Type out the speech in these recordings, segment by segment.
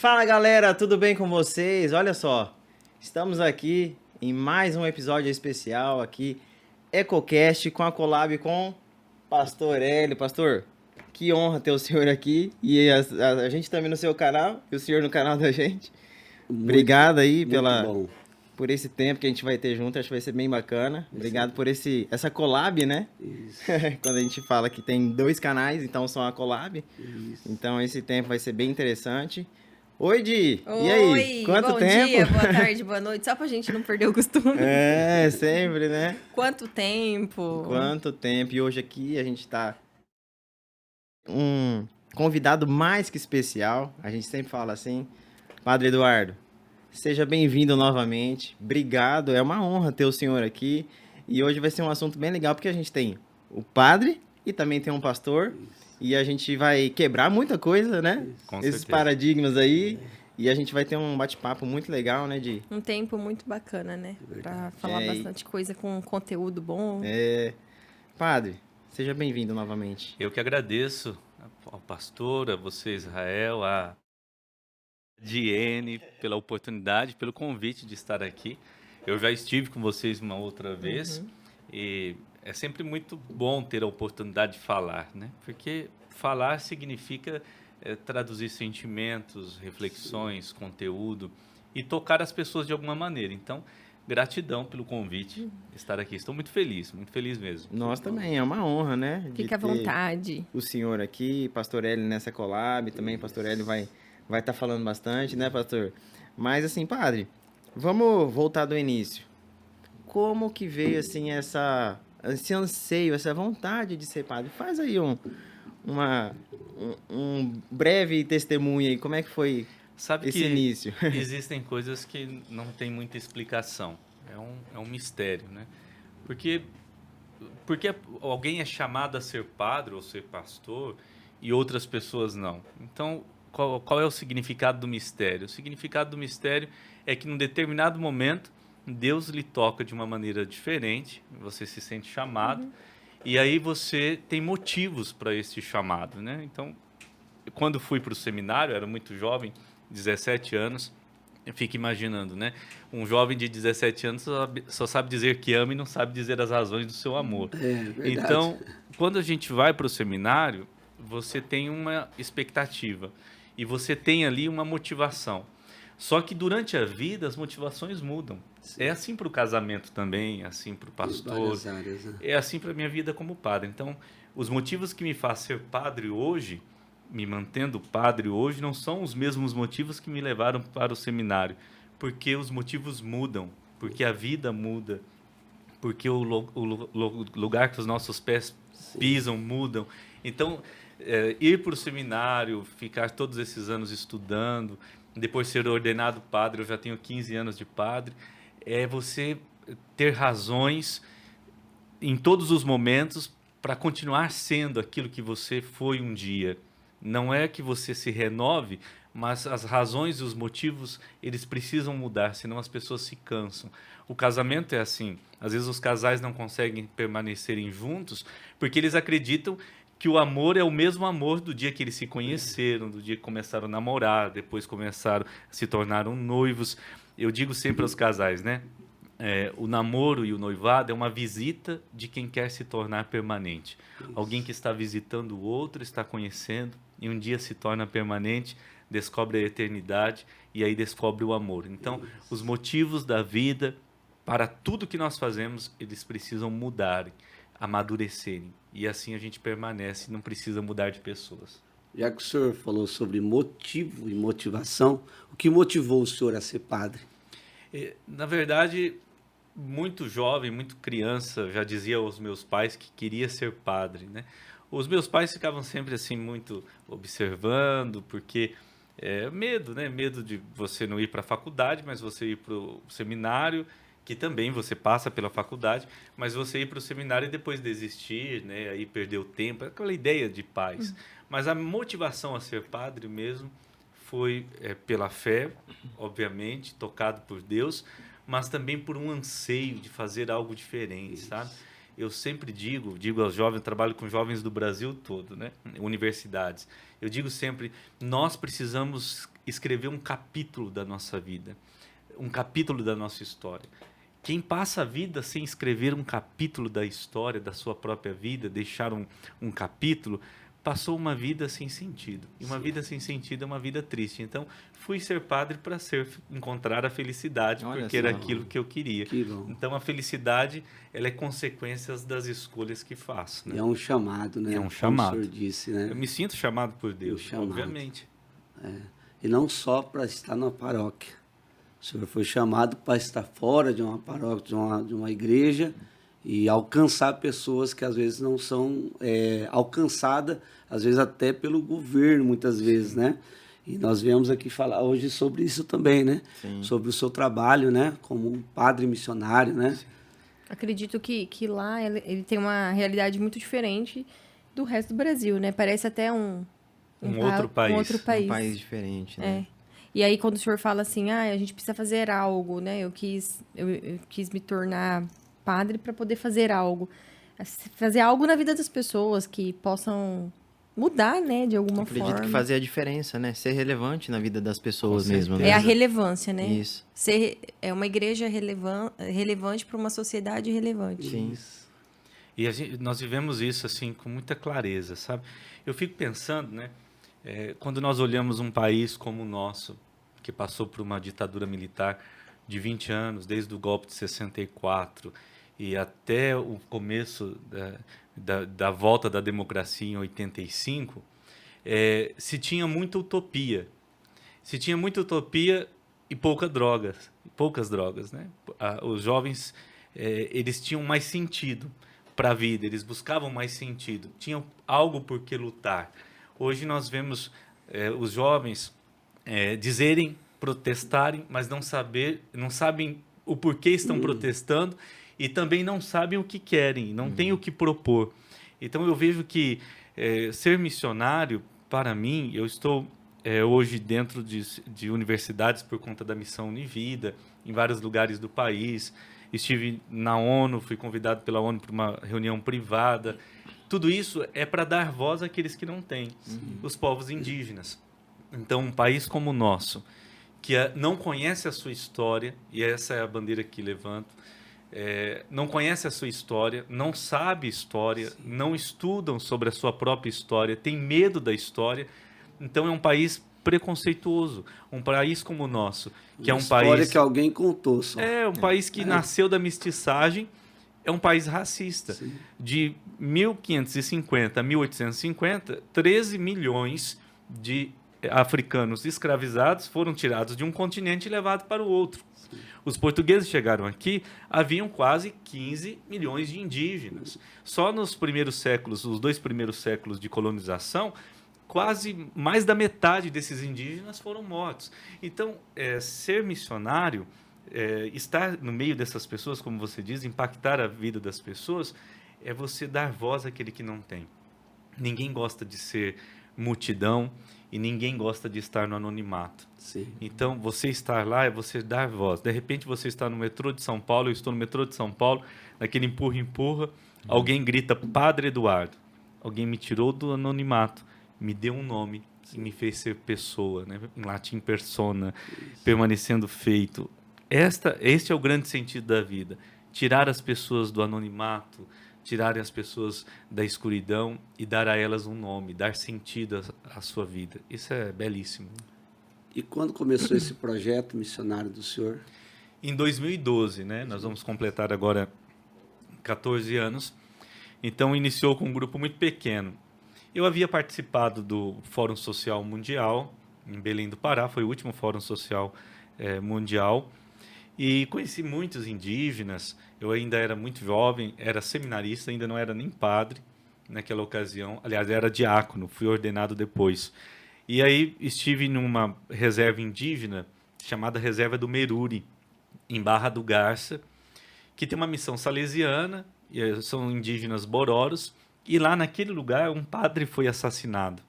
Fala galera, tudo bem com vocês? Olha só, estamos aqui em mais um episódio especial aqui, EcoCast, com a collab com Pastor Hélio. Pastor, que honra ter o senhor aqui e a gente também no seu canal e o senhor no canal da gente. Muito, Obrigado aí muito bom. por esse tempo que a gente vai ter junto, acho que vai ser bem bacana. Obrigado por essa collab, né? Isso, Quando a gente fala que tem dois canais, então são a collab. isso. Então esse tempo vai ser bem interessante. Oi, Di! E aí? Oi, Quanto bom tempo? dia, boa tarde, boa noite, só pra gente não perder o costume. É, sempre, né? Quanto tempo? Quanto tempo! E hoje aqui a gente tá um convidado mais que especial. A gente sempre fala assim. Padre Eduardo, seja bem-vindo novamente. Obrigado, é uma honra ter o senhor aqui. E hoje vai ser um assunto bem legal, porque a gente tem o padre e também tem um pastor. E a gente vai quebrar muita coisa, né? Com Esses certeza. paradigmas aí. E a gente vai ter um bate-papo muito legal, né, Di? Um tempo muito bacana, né? Pra falar É, bastante coisa com conteúdo bom. Padre, seja bem-vindo novamente. Eu que agradeço ao pastor, a você, Israel, a Diene, pela oportunidade, pelo convite de estar aqui. Eu já estive com vocês uma outra vez e é sempre muito bom ter a oportunidade de falar, né? Porque falar significa traduzir sentimentos, reflexões, conteúdo e tocar as pessoas de alguma maneira. Então, gratidão pelo convite de estar aqui. Estou muito feliz mesmo. Nós também, é uma honra, né? de Fica à ter vontade. O senhor aqui, Pastor Hélio nessa collab, também Pastor Hélio vai estar falando bastante, né, pastor? Mas assim, padre, vamos voltar do início. Como que veio assim esse anseio, essa vontade de ser padre? Faz aí um breve testemunho aí, como é que foi Sabe esse que início? existem coisas que não tem muita explicação. É um mistério, né? Porque, porque alguém é chamado a ser padre ou ser pastor e outras pessoas não. Então, qual é o significado do mistério? O significado do mistério é que num determinado momento Deus lhe toca de uma maneira diferente, você se sente chamado e aí você tem motivos para esse chamado, né? Então, quando fui para o seminário, era muito jovem, 17 anos, eu fico imaginando, né? Um jovem de 17 anos só sabe dizer que ama e não sabe dizer as razões do seu amor. É verdade. Então, quando a gente vai para o seminário, você tem uma expectativa e você tem ali uma motivação. Só que durante a vida as motivações mudam. Sim. É assim para o casamento também, é assim para o pastor, Várias áreas, né? é assim para a minha vida como padre. Então, os motivos que me fazem ser padre hoje, me mantendo padre hoje, não são os mesmos motivos que me levaram para o seminário. Porque os motivos mudam, porque a vida muda, porque o lugar que os nossos pés pisam mudam. Então, ir para o seminário, ficar todos esses anos estudando, depois ser ordenado padre, eu já tenho 15 anos de padre, é você ter razões em todos os momentos para continuar sendo aquilo que você foi um dia. Não é que você se renove, mas as razões e os motivos, eles precisam mudar, senão as pessoas se cansam. O casamento é assim. Às vezes os casais não conseguem permanecerem juntos porque eles acreditam que o amor é o mesmo amor do dia que eles se conheceram, do dia que começaram a namorar, depois começaram, se tornaram noivos. Eu digo sempre aos casais, né? O namoro e o noivado é uma visita de quem quer se tornar permanente. Alguém que está visitando o outro, está conhecendo, e um dia se torna permanente, descobre a eternidade e aí descobre o amor. Então, os motivos da vida, para tudo que nós fazemos, eles precisam mudarem, amadurecerem. E assim a gente permanece, não precisa mudar de pessoas. Já que o senhor falou sobre motivo e motivação, o que motivou o senhor a ser padre? Na verdade, muito jovem, muito criança, já dizia aos meus pais que queria ser padre, né? Os meus pais ficavam sempre assim muito observando, porque medo, né? Medo de você não ir para a faculdade, mas você ir para o seminário, que também você passa pela faculdade, mas você ir para o seminário e depois desistir, né? Aí perder o tempo, aquela ideia de pais. Mas a motivação a ser padre mesmo foi pela fé, obviamente, tocado por Deus, mas também por um anseio de fazer algo diferente, sabe? Eu sempre digo aos jovens, eu trabalho com jovens do Brasil todo, né? Universidades. Eu digo sempre, nós precisamos escrever um capítulo da nossa vida, um capítulo da nossa história. Quem passa a vida sem escrever um capítulo da história, da sua própria vida, deixar um capítulo, passou uma vida sem sentido. E uma vida sem sentido é uma vida triste. Então, fui ser padre para encontrar a felicidade, Olha porque só. era aquilo que eu queria. Que bom. Então, a felicidade, ela é consequência das escolhas que faço. Né? E é um chamado, né? É um chamado. Como o senhor disse, né? Eu me sinto chamado por Deus, chamado. obviamente. E não só para estar na paróquia. O senhor foi chamado para estar fora de uma paróquia, de uma igreja, e alcançar pessoas que às vezes não são alcançadas, às vezes até pelo governo, muitas vezes, né? E nós viemos aqui falar hoje sobre isso também, né? Sim. Sobre o seu trabalho, né? Como um padre missionário, né? Sim. Acredito que lá ele tem uma realidade muito diferente do resto do Brasil, né? Parece até um outro país. Um outro país. Um país diferente, né? É. E aí, quando o senhor fala assim, a gente precisa fazer algo, né? Eu quis me tornar padre para poder fazer algo. Fazer algo na vida das pessoas que possam mudar, né? De alguma Acredito forma. que fazer a diferença, né? Ser relevante na vida das pessoas Com mesmo, certeza. né? É a relevância, né? Isso. É uma igreja relevante para uma sociedade relevante. Sim. E nós vivemos isso assim com muita clareza, sabe? Eu fico pensando, né? Quando nós olhamos um país como o nosso, que passou por uma ditadura militar de 20 anos, desde o golpe de 64 e até o começo da volta da democracia em 85, se tinha muita utopia. Se tinha muita utopia e poucas drogas, né? Os jovens, eles tinham mais sentido para a vida, eles buscavam mais sentido, tinham algo por que lutar. Hoje nós vemos os jovens dizerem, protestarem, mas não sabem o porquê estão protestando e também não sabem o que querem, não têm o que propor. Então eu vejo que ser missionário, para mim, eu estou hoje dentro de universidades por conta da missão Univida, em vários lugares do país. Estive na ONU, fui convidado pela ONU para uma reunião privada. Tudo isso é para dar voz àqueles que não têm, os povos indígenas. Então, um país como o nosso, que não conhece a sua história, e essa é a bandeira que levanto, não conhece a sua história, não sabe história, não estudam sobre a sua própria história, tem medo da história. Então, é um país preconceituoso. Um país como o nosso, que é um história país... que alguém contou só. É um país que nasceu da mestiçagem, é um país racista. Sim. De 1550 a 1850, 13 milhões de africanos escravizados foram tirados de um continente e levados para o outro. Sim. Os portugueses chegaram aqui, haviam quase 15 milhões de indígenas. Só nos primeiros séculos, os 2 primeiros séculos de colonização, quase mais da metade desses indígenas foram mortos. Então, ser missionário, estar no meio dessas pessoas, como você diz, impactar a vida das pessoas, é você dar voz àquele que não tem. Ninguém gosta de ser multidão e ninguém gosta de estar no anonimato. Sim. Então, você estar lá é você dar voz. De repente, você está no metrô de São Paulo, eu estou no metrô de São Paulo, naquele empurra-empurra, alguém grita, Padre Eduardo. Alguém me tirou do anonimato, me deu um nome e me fez ser pessoa, né? Em latim, persona, permanecendo feito. Este é o grande sentido da vida. Tirar as pessoas do anonimato, tirar as pessoas da escuridão e dar a elas um nome, dar sentido à sua vida. Isso é belíssimo. E quando começou esse projeto missionário do senhor? Em 2012, né? Nós vamos completar agora 14 anos. Então, iniciou com um grupo muito pequeno. Eu havia participado do Fórum Social Mundial, em Belém do Pará, foi o último Fórum Social mundial, e conheci muitos indígenas. Eu ainda era muito jovem, era seminarista, ainda não era nem padre naquela ocasião. Aliás, era diácono, fui ordenado depois. E aí estive numa reserva indígena chamada Reserva do Meruri, em Barra do Garça, que tem uma missão salesiana, são indígenas bororos, e lá naquele lugar um padre foi assassinado,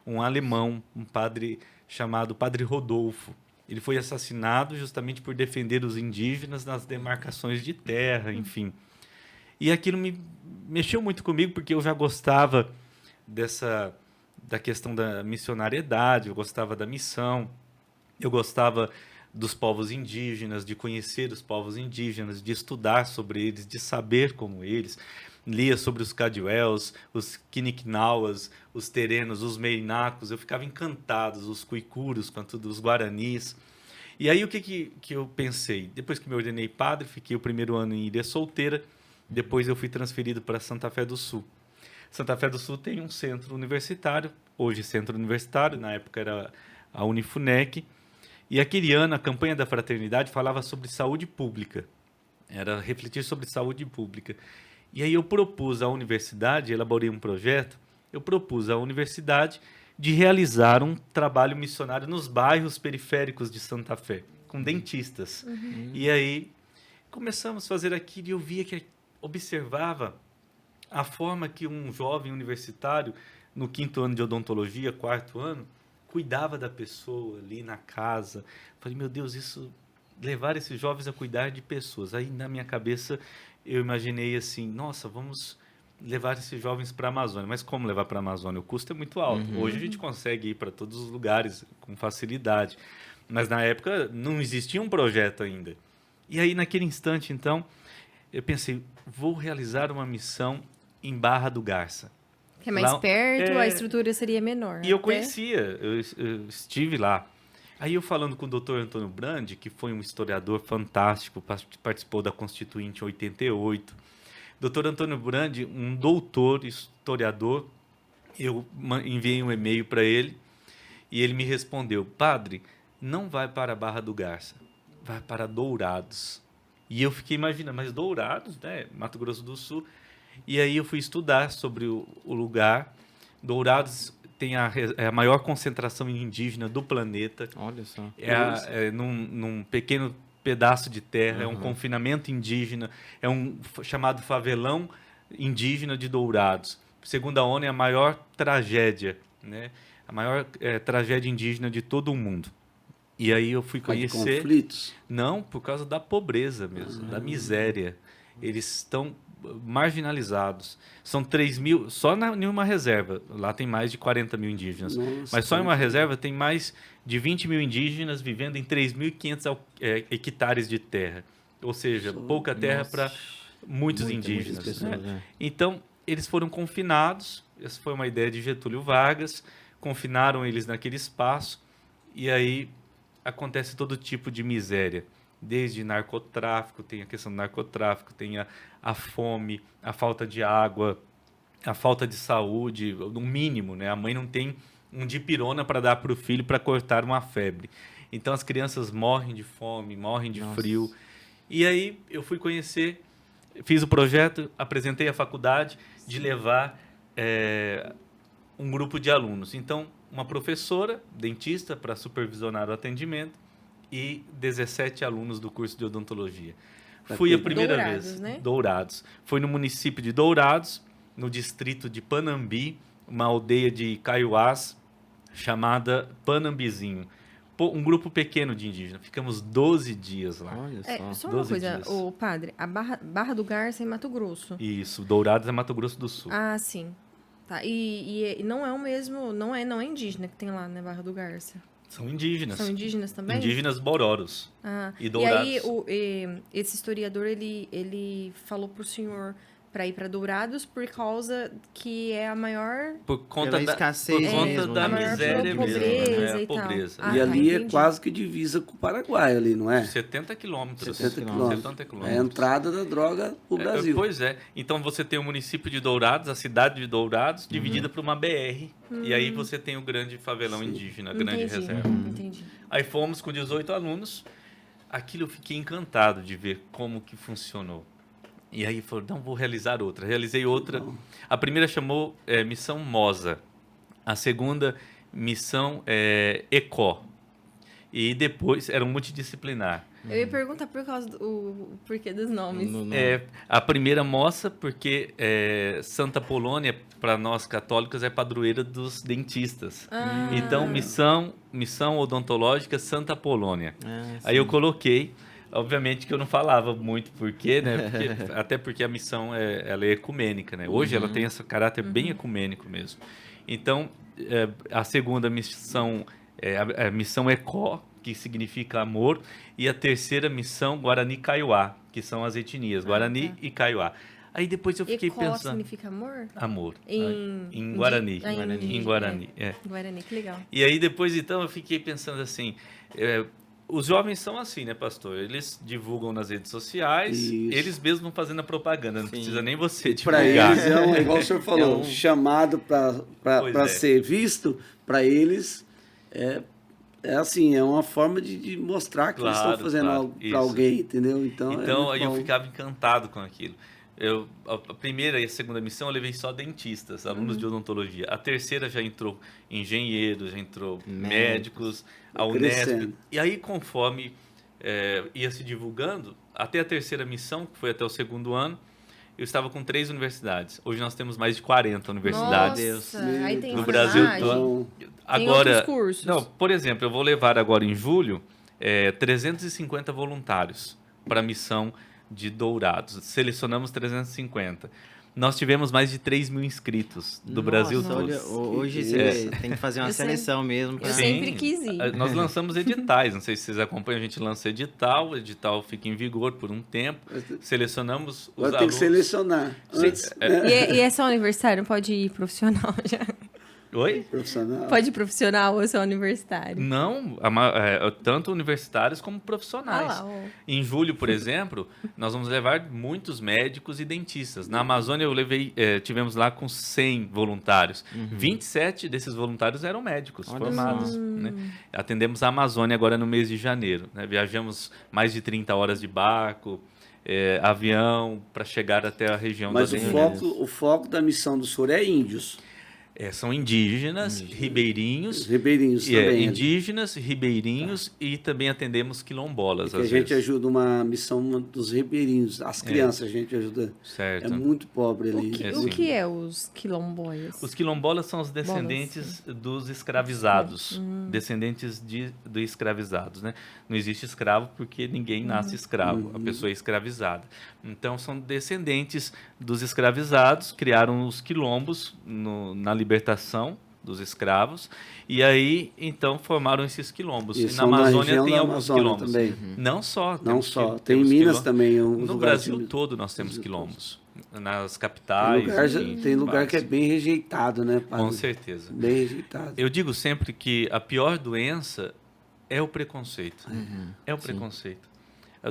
um alemão, um padre chamado Padre Rodolfo. Ele foi assassinado justamente por defender os indígenas nas demarcações de terra, enfim. E aquilo me mexeu muito comigo, porque eu já gostava da questão da missionariedade, eu gostava da missão. Eu gostava dos povos indígenas, de conhecer os povos indígenas, de estudar sobre eles, de saber como eles. Lia sobre os Cadiuels, os Quiniquinauas, os Terenos, os Meinacos. Eu ficava encantado, os Cuicuros, quanto dos Guaranis. E aí o que eu pensei? Depois que me ordenei padre, fiquei o primeiro ano em Ilha Solteira, depois eu fui transferido para Santa Fé do Sul. Santa Fé do Sul tem um centro universitário, hoje centro universitário, na época era a Unifunec, e aquele ano a campanha da fraternidade falava sobre saúde pública, era refletir sobre saúde pública. E aí eu propus à universidade, elaborei um projeto, eu propus à universidade de realizar um trabalho missionário nos bairros periféricos de Santa Fé, com dentistas. E aí começamos a fazer aquilo e eu via que observava a forma que um jovem universitário, no 5º ano de odontologia, 4º ano, cuidava da pessoa ali na casa. Falei, meu Deus, levar esses jovens a cuidar de pessoas. Aí na minha cabeça eu imaginei assim, nossa, vamos levar esses jovens para a Amazônia. Mas como levar para a Amazônia? O custo é muito alto. Hoje a gente consegue ir para todos os lugares com facilidade. Mas na época não existia um projeto ainda. E aí naquele instante, então, eu pensei, vou realizar uma missão em Barra do Garça. Que é mais Lá, perto, a estrutura seria menor. E eu até. conhecia, eu estive lá. Aí eu falando com o Dr. Antônio Brandi, que foi um historiador fantástico, participou da Constituinte em 88. Dr. Antônio Brandi, um doutor historiador, eu enviei um e-mail para ele e ele me respondeu, padre, não vai para a Barra do Garça, vai para Dourados. E eu fiquei imaginando, mas Dourados, né? Mato Grosso do Sul. E aí eu fui estudar sobre o lugar. Dourados tem a maior concentração indígena do planeta. Olha só. Num pequeno pedaço de terra, é um confinamento indígena, é um chamado favelão indígena de Dourados. Segundo a ONU, é a maior tragédia, né? A maior tragédia indígena de todo o mundo. E aí eu fui conhecer... conflitos? Não, por causa da pobreza mesmo, da miséria. Eles estão marginalizados. São 3 mil, só em uma reserva. Lá tem mais de 40 mil indígenas. Nossa, mas só em uma reserva tem mais de 20 mil indígenas vivendo em 3.500 hectares de terra. Ou seja, pouca terra para muitos indígenas. Muitas pessoas, né? Então, eles foram confinados. Essa foi uma ideia de Getúlio Vargas. Confinaram eles naquele espaço. E aí acontece todo tipo de miséria. Desde narcotráfico, tem a questão do narcotráfico, tem a fome, a falta de água, a falta de saúde, no mínimo, né? A mãe não tem um dipirona para dar para o filho para cortar uma febre. Então as crianças morrem de fome, morrem de frio. E aí eu fui conhecer, fiz o projeto, apresentei à faculdade de levar um grupo de alunos. Então, uma professora, dentista, para supervisionar o atendimento, e 17 alunos do curso de odontologia. Fui a primeira vez. Né? Dourados. Foi no município de Dourados, no distrito de Panambi, uma aldeia de Caiuás chamada Panambizinho. Um grupo pequeno de indígenas. Ficamos 12 dias lá. Olha só. Só uma 12 coisa, dias. o padre, a Barra do Garça é em Mato Grosso. Isso, Dourados é Mato Grosso do Sul. Ah, sim. Tá. E não é o mesmo, não é indígena que tem lá, né, Barra do Garça. São indígenas. São indígenas também? Indígenas bororos. Ah, E Dourados. aí esse historiador, ele falou pro senhor para ir para Dourados por causa que é a maior... Por conta Pela da escassez por conta mesmo, da né? miséria mesmo. Pobreza Né? e A pobreza. tal. E ali é entendi. quase que divisa com o Paraguai ali, não é? 70 quilômetros. 70 quilômetros. 70 É a quilômetros. entrada da droga pro Brasil. Pois é. Então você tem o município de Dourados, a cidade de Dourados, dividida por uma BR. E aí você tem o grande favelão indígena, a grande Entendi, reserva. entendi. Aí fomos com 18 alunos. Aquilo eu fiquei encantado de ver como que funcionou. E aí falou, não, vou realizar outra. Realizei outra. A primeira chamou Missão Mosa. A segunda, Missão ECO. E depois era um multidisciplinar. Eu ia perguntar por causa do porquê dos nomes. A primeira moça, porque Santa Polônia, para nós católicos, é padroeira dos dentistas. Então, missão odontológica Santa Polônia. Aí eu coloquei, obviamente que eu não falava muito porquê, né? Até porque a missão ela é ecumênica, né? Hoje ela tem esse caráter bem ecumênico mesmo. Então, a segunda missão a missão ECO, que significa amor, e a terceira missão, Guarani Kaiowá, que são as etnias, Guarani tá. e Kaiowá. Aí depois eu fiquei Ecó pensando... significa amor? Amor. Em Em Guarani. Em Em Guarani, Guarani, que legal. E aí depois, então, eu fiquei pensando assim... os jovens são assim, né, pastor? Eles divulgam nas redes sociais, Isso. eles mesmos vão fazendo a propaganda, não precisa nem você Para divulgar. eles igual o senhor falou, chamado Pois para é. ser visto, para eles é assim, é uma forma de mostrar que eles estão Claro, fazendo claro, algo isso. para alguém, entendeu? Então, Então, aí eu bom. ficava encantado com aquilo. A primeira e a segunda missão eu levei só dentistas, alunos de odontologia. A terceira já entrou engenheiros, já entrou médicos, a Unesp. Crescendo. E aí, conforme ia se divulgando, até a terceira missão, que foi até o segundo ano, eu estava com 3 universidades. Hoje nós temos mais de 40 universidades. Nossa, aí tem No Brasil enfermagem, todo. tem Agora, outros cursos. não, por exemplo, eu vou levar agora em julho 350 voluntários para a missão de Dourados. Selecionamos 350. Nós tivemos mais de 3.000 inscritos do Brasil Nossa, todo. olha, hoje você tem que fazer uma Eu sempre- seleção mesmo. eu sempre quis ir. Nós lançamos editais, não sei se vocês acompanham, a gente lança edital, o edital fica em vigor por um tempo, selecionamos os Agora tem alunos. que selecionar. Antes, né? E é só universitário? Não pode ir profissional já? Oi? Profissional. Pode ir profissional ou só universitário? Não, tanto universitários como profissionais. Ah lá, ó. Em julho, por exemplo, nós vamos levar muitos médicos e dentistas. Na Amazônia, tivemos lá com 100 voluntários. 27 desses voluntários eram médicos Olha formados. só. Né? Atendemos a Amazônia agora no mês de janeiro. Né? Viajamos mais de 30 horas de barco, avião, para chegar até a região Mas da o foco da missão do senhor é índios. São indígenas, ribeirinhos, Os ribeirinhos também. indígenas, ribeirinhos e também atendemos quilombolas. Que a às gente vezes. ajuda uma missão dos ribeirinhos. As crianças a gente ajuda. Certo. É muito pobre ali. O que é os quilomboias? Os quilombolas são os descendentes dos escravizados, descendentes do escravizados, né? Não existe escravo porque ninguém nasce escravo, a pessoa é escravizada. Então são descendentes dos escravizados, criaram os quilombos na libertação dos escravos e aí então formaram esses quilombos. E na são da Amazônia região tem da alguns Amazônia quilombos. também. Não só, Não só. Tem em temos Minas quilombos. também. No Brasil todo nós temos quilombos. Nas capitais. Tem lugar que é vários. bem rejeitado, né, padre? Com certeza. Bem rejeitado. Eu digo sempre que a pior doença é o preconceito. É o preconceito.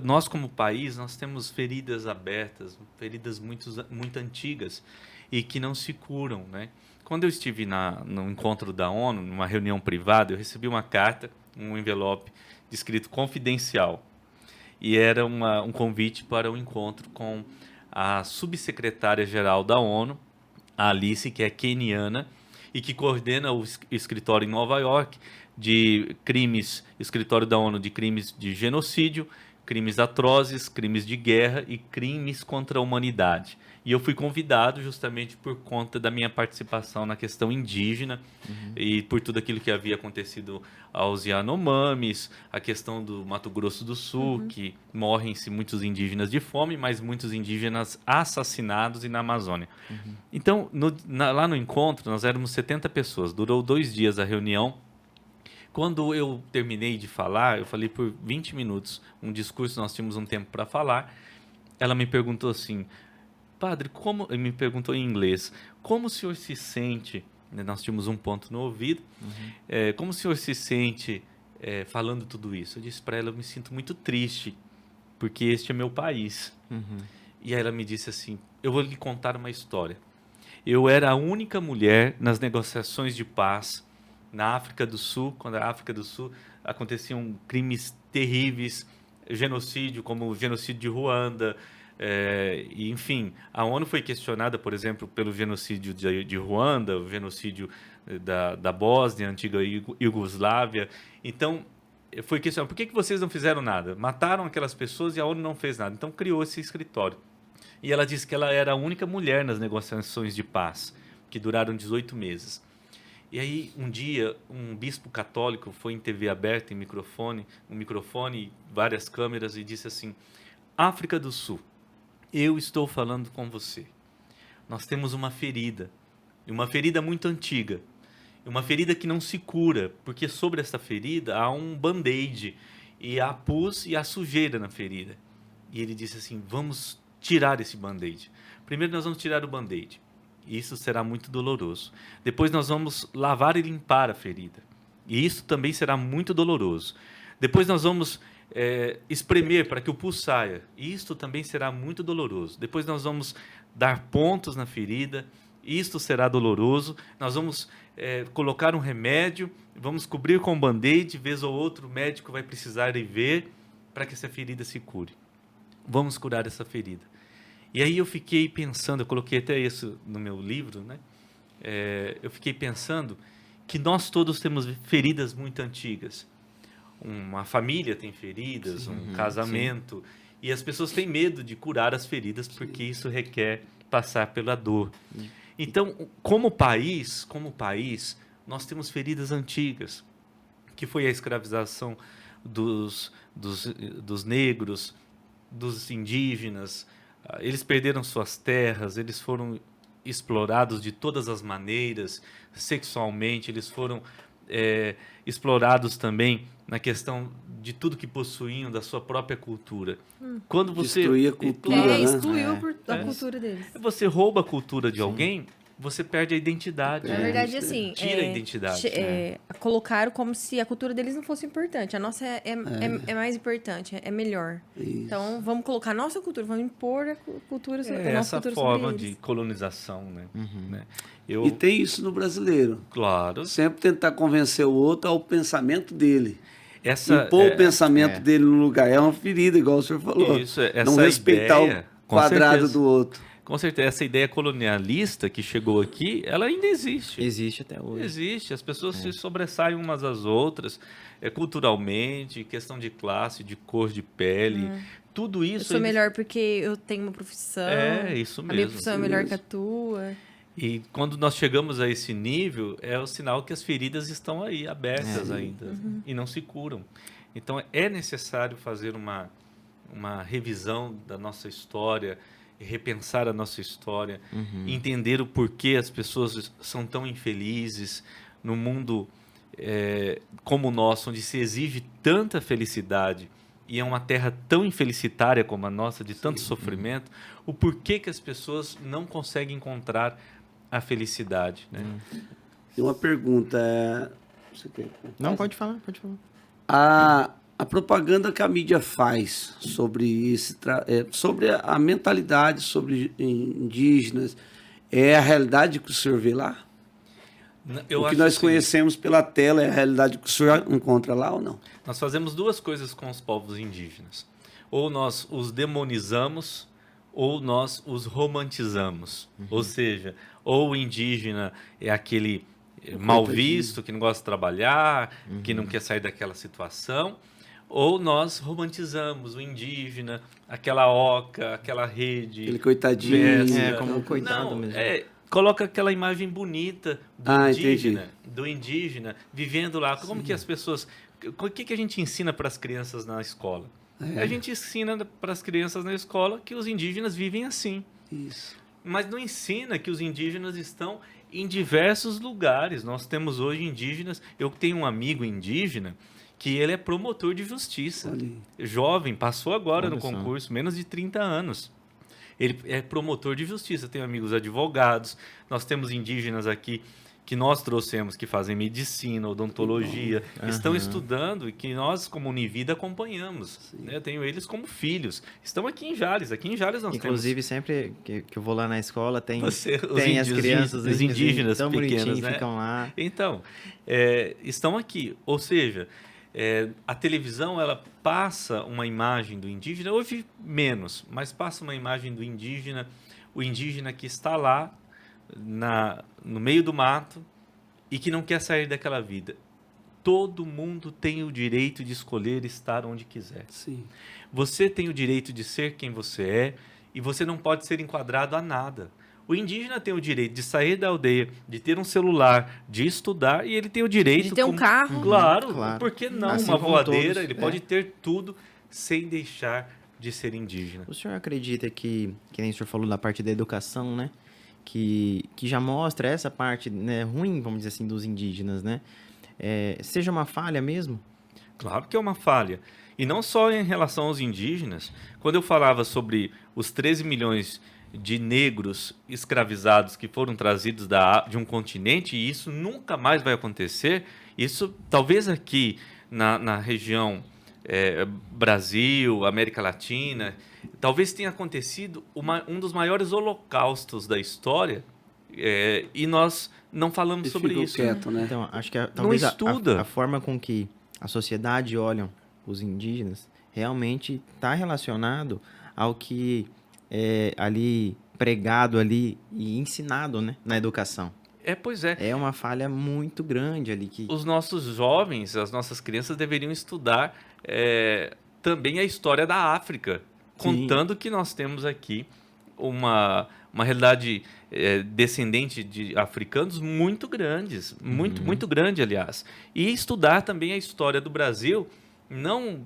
Nós, como país, nós temos feridas abertas, feridas muito antigas e que não se curam, né? Quando eu estive no encontro da ONU, numa reunião privada, eu recebi uma carta, um envelope escrito confidencial. E era um convite para o encontro com a subsecretária-geral da ONU, a Alice, que é queniana, e que coordena o escritório em Nova York de crimes, escritório da ONU de crimes de genocídio, crimes atrozes, crimes de guerra e crimes contra a humanidade. E eu fui convidado justamente por conta da minha participação na questão indígena e por tudo aquilo que havia acontecido aos Yanomamis, a questão do Mato Grosso do Sul, que morrem-se muitos indígenas de fome, mas muitos indígenas assassinados e na Amazônia. Então, lá no encontro, nós éramos 70 pessoas, durou 2 dias a reunião. Quando eu terminei de falar, eu falei por 20 minutos, um discurso, nós tínhamos um tempo para falar, ela me perguntou assim, padre, me perguntou em inglês, como o senhor se sente, nós tínhamos um ponto no ouvido, como o senhor se sente falando tudo isso? Eu disse para ela, eu me sinto muito triste, porque este é meu país. E aí ela me disse assim, eu vou lhe contar uma história. Eu era a única mulher nas negociações de paz na África do Sul, quando a África do Sul aconteciam crimes terríveis, genocídio, como o genocídio de Ruanda, e, enfim, a ONU foi questionada, por exemplo, pelo genocídio de Ruanda, o genocídio da Bósnia, antiga Iugoslávia. Então, foi questionado, por que vocês não fizeram nada? Mataram aquelas pessoas e a ONU não fez nada. Então, criou esse escritório. E ela disse que ela era a única mulher nas negociações de paz, que duraram 18 meses. E aí, um dia, um bispo católico foi em TV aberta, em um microfone, várias câmeras, e disse assim, África do Sul, eu estou falando com você. Nós temos uma ferida muito antiga, uma ferida que não se cura, porque sobre essa ferida há um band-aid, e há pus e há sujeira na ferida. E ele disse assim, vamos tirar esse band-aid. Primeiro nós vamos tirar o band-aid, e isso será muito doloroso. Depois nós vamos lavar e limpar a ferida, e isso também será muito doloroso. Depois nós vamos espremer para que o pus saia, e isto também será muito doloroso. Depois nós vamos dar pontos na ferida, isto será doloroso. Nós vamos colocar um remédio, vamos cobrir com band-aid, vez ou outro o médico vai precisar ir ver para que essa ferida se cure. Vamos curar essa ferida. E aí eu fiquei pensando, eu coloquei até isso no meu livro, né? Eu fiquei pensando que nós todos temos feridas muito antigas. Uma família tem feridas, um casamento, e as pessoas têm medo de curar as feridas porque isso requer passar pela dor. Então, como país, nós temos feridas antigas, que foi a escravização dos negros, dos indígenas. Eles perderam suas terras, eles foram explorados de todas as maneiras, sexualmente, eles foram explorados também na questão de tudo que possuíam da sua própria cultura. Quando você destruir a cultura, né? Excluiu a cultura deles. você rouba a cultura de alguém, você perde a identidade. Na verdade, assim... Tira a identidade. Colocaram como se a cultura deles não fosse importante. A nossa é mais importante, é melhor. Isso. Então, vamos colocar a nossa cultura, vamos impor a cultura, a nossa Essa cultura forma sobre de eles. colonização, né? Né? E tem isso no brasileiro. Claro. Sempre tentar convencer o outro ao pensamento dele. Essa, Impor o pensamento dele no lugar. É uma ferida, igual o senhor falou. Isso, essa não respeitar ideia, o quadrado certeza. do outro. Com certeza, essa ideia colonialista que chegou aqui, ela ainda existe. Existe até hoje. Existe, as pessoas se sobressaem umas às outras, culturalmente, questão de classe, de cor de pele, tudo Eu isso... sou melhor porque eu tenho uma profissão. É, isso A mesmo. minha profissão é melhor mesmo. que a tua. E quando nós chegamos a esse nível, é o sinal que as feridas estão aí, abertas ainda, e não se curam. Então, é necessário fazer uma revisão da nossa história, repensar a nossa história, entender o porquê as pessoas são tão infelizes no mundo como o nosso, onde se exige tanta felicidade, e é uma terra tão infelicitária como a nossa, de tanto sofrimento, o porquê que as pessoas não conseguem encontrar a felicidade, né? Tem uma pergunta. Você quer? Não, pode falar, pode falar. A propaganda que a mídia faz sobre sobre a mentalidade sobre indígenas é a realidade que o senhor vê lá? Eu O que acho nós assim, conhecemos pela tela é a realidade que o senhor encontra lá ou não? nós fazemos duas coisas com os povos indígenas. Ou nós os demonizamos, ou nós os romantizamos. Ou seja, ou o indígena é aquele mal visto, que não gosta de trabalhar, que não quer sair daquela situação, ou nós romantizamos o indígena, aquela oca, aquela rede. Aquele coitadinho. pesca. Como coitado Não, mesmo. coloca aquela imagem bonita Entendi. do indígena vivendo lá. Como que as pessoas... O que a gente ensina para as crianças na escola? A gente ensina para as crianças na escola que os indígenas vivem assim. Isso. Mas não ensina que os indígenas estão em diversos lugares. Nós temos hoje indígenas... Eu tenho um amigo indígena que ele é promotor de justiça. Olha aí. Jovem, passou agora Olha no só. concurso, menos de 30 anos. Ele é promotor de justiça, tem amigos advogados, nós temos indígenas aqui que nós trouxemos, que fazem medicina, odontologia, estão estudando e que nós, como Univida, acompanhamos. Né? Eu tenho eles como filhos. Estão aqui em Jales nós Inclusive, sempre que eu vou lá na escola, tem as índios, crianças os indígenas tão pequenos, bonitinhos, né? ficam lá. Então, estão aqui. Ou seja, a televisão ela passa uma imagem do indígena, hoje menos, mas passa uma imagem do indígena, o indígena que está lá no meio do mato e que não quer sair daquela vida. Todo mundo tem o direito de escolher estar onde quiser. Sim. Você tem o direito de ser quem você é e você não pode ser enquadrado a nada. O indígena tem o direito de sair da aldeia, de ter um celular, de estudar, e ele tem o direito... De ter um carro. Claro, Claro. por que não? Assim Uma como voadeira, todos, ele pode ter tudo sem deixar de ser indígena. O senhor acredita que nem o senhor falou da parte da educação, né? que já mostra essa parte, né, ruim, vamos dizer assim, dos indígenas, né? Seja uma falha mesmo? Claro que é uma falha. E não só em relação aos indígenas. Quando eu falava sobre os 13 milhões de negros escravizados que foram trazidos de um continente, e isso nunca mais vai acontecer, isso talvez aqui na região Brasil, América Latina, talvez tenha acontecido um dos maiores holocaustos da história, e nós não falamos Ele sobre ficou isso. quieto, né? Então, acho que talvez estuda. a forma com que a sociedade olha os indígenas realmente está relacionado ao que é ali pregado ali e ensinado, né, na educação. Pois é. É uma falha muito grande ali que Os nossos jovens, as nossas crianças deveriam estudar também a história da África, contando que nós temos aqui uma realidade descendente de africanos muito grandes, muito grande, aliás. E estudar também a história do Brasil, não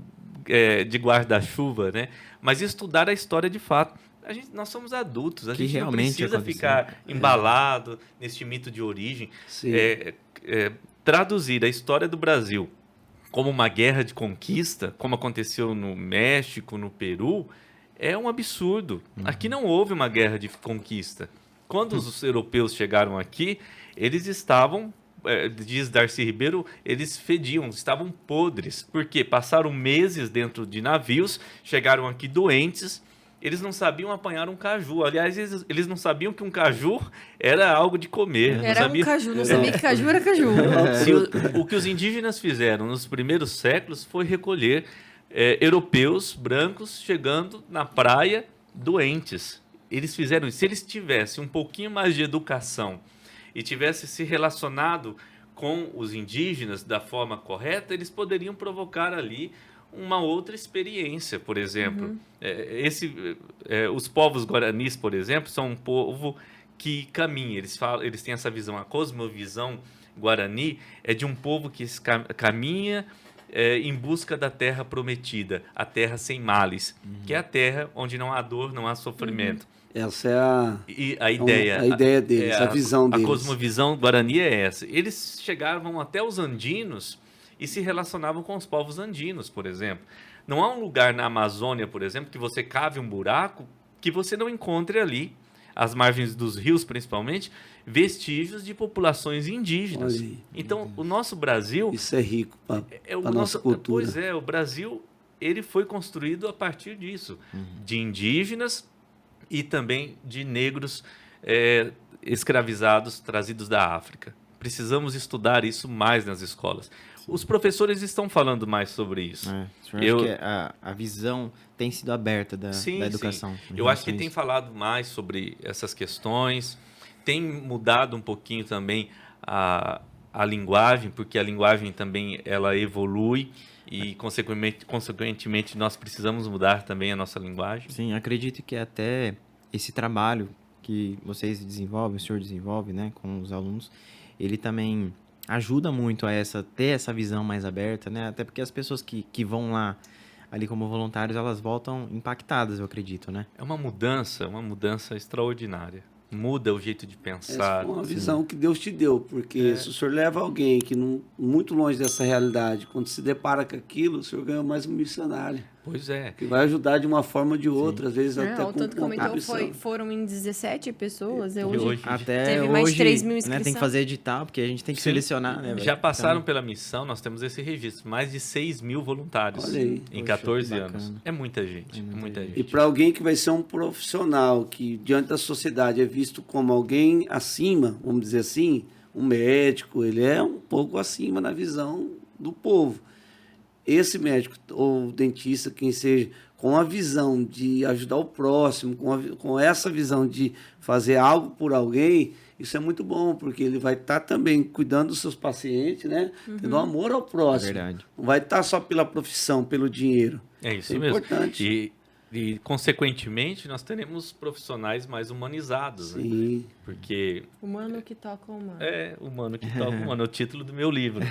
de guarda-chuva, né? Mas estudar a história de fato. Nós somos adultos, a Que gente não realmente precisa aconteceu. ficar embalado neste mito de origem. Sim. Traduzir a história do Brasil como uma guerra de conquista, como aconteceu no México, no Peru, é um absurdo. Aqui não houve uma guerra de conquista. Quando os europeus chegaram aqui, eles estavam, diz Darcy Ribeiro, eles fediam, estavam podres, porque passaram meses dentro de navios, chegaram aqui doentes, eles não sabiam apanhar um caju. Aliás, eles não sabiam que um caju era algo de comer. Não Era sabia... um caju, não sabia que caju era caju. O que os indígenas fizeram nos primeiros séculos foi recolher europeus brancos chegando na praia doentes. Eles fizeram isso. Se eles tivessem um pouquinho mais de educação e tivessem se relacionado com os indígenas da forma correta, eles poderiam provocar ali uma outra experiência, por exemplo. Os povos guaranis, por exemplo, são um povo que caminha. Eles têm essa visão, a cosmovisão guarani é de um povo que caminha em busca da terra prometida, a terra sem males, que é a terra onde não há dor, não há sofrimento. Essa é a ideia. A ideia deles, a visão deles. A cosmovisão guarani é essa. Eles chegavam até os andinos e se relacionavam com os povos andinos, por exemplo. Não há um lugar na Amazônia, por exemplo, que você cave um buraco que você não encontre ali, às margens dos rios principalmente, vestígios de populações indígenas. Olha aí. Então, o nosso Brasil... Isso é rico para a nossa cultura. Pois é, o Brasil ele foi construído a partir disso, de indígenas e também de negros escravizados trazidos da África. Precisamos estudar isso mais nas escolas. Os professores estão falando mais sobre isso. Acho que a visão tem sido aberta da educação. Sim. Eu acho que tem falado mais sobre essas questões, tem mudado um pouquinho também a linguagem, porque a linguagem também ela evolui e, consequentemente, nós precisamos mudar também a nossa linguagem. Sim, acredito que até esse trabalho que vocês desenvolvem, o senhor desenvolve, né, com os alunos, ele também ajuda muito a ter essa visão mais aberta, né? Até porque as pessoas que vão lá ali como voluntários, elas voltam impactadas, eu acredito, né? É uma mudança extraordinária. Muda o jeito de pensar. Essa foi uma visão que Deus te deu, porque se o senhor leva alguém que muito longe dessa realidade, quando se depara com aquilo, o senhor ganha mais um missionário. Pois é. Que vai ajudar de uma forma ou de outra, às vezes até O com tanto que aumentou contribuição. foram em 17 pessoas. Hoje Até teve hoje, mais de 3 mil né, inscrições. tem que fazer edital, porque a gente tem que selecionar, né? Já passaram pela missão, nós temos esse registro, mais de 6 mil voluntários. Olha aí. Em Poxa, 14 que anos. bacana. É muita gente, E para alguém que vai ser um profissional, que diante da sociedade é visto como alguém acima, vamos dizer assim, um médico, ele é um pouco acima na visão do povo. Esse médico ou dentista, quem seja, com a visão de ajudar o próximo, com essa visão de fazer algo por alguém, isso é muito bom, porque ele vai estar também cuidando dos seus pacientes, né? Tendo amor ao próximo. Verdade. Não vai estar só pela profissão, pelo dinheiro. É isso É mesmo. importante. E E, consequentemente, nós teremos profissionais mais humanizados, né? Sim. Porque Humano que toca o humano. é humano que toca humano, é o título do meu livro.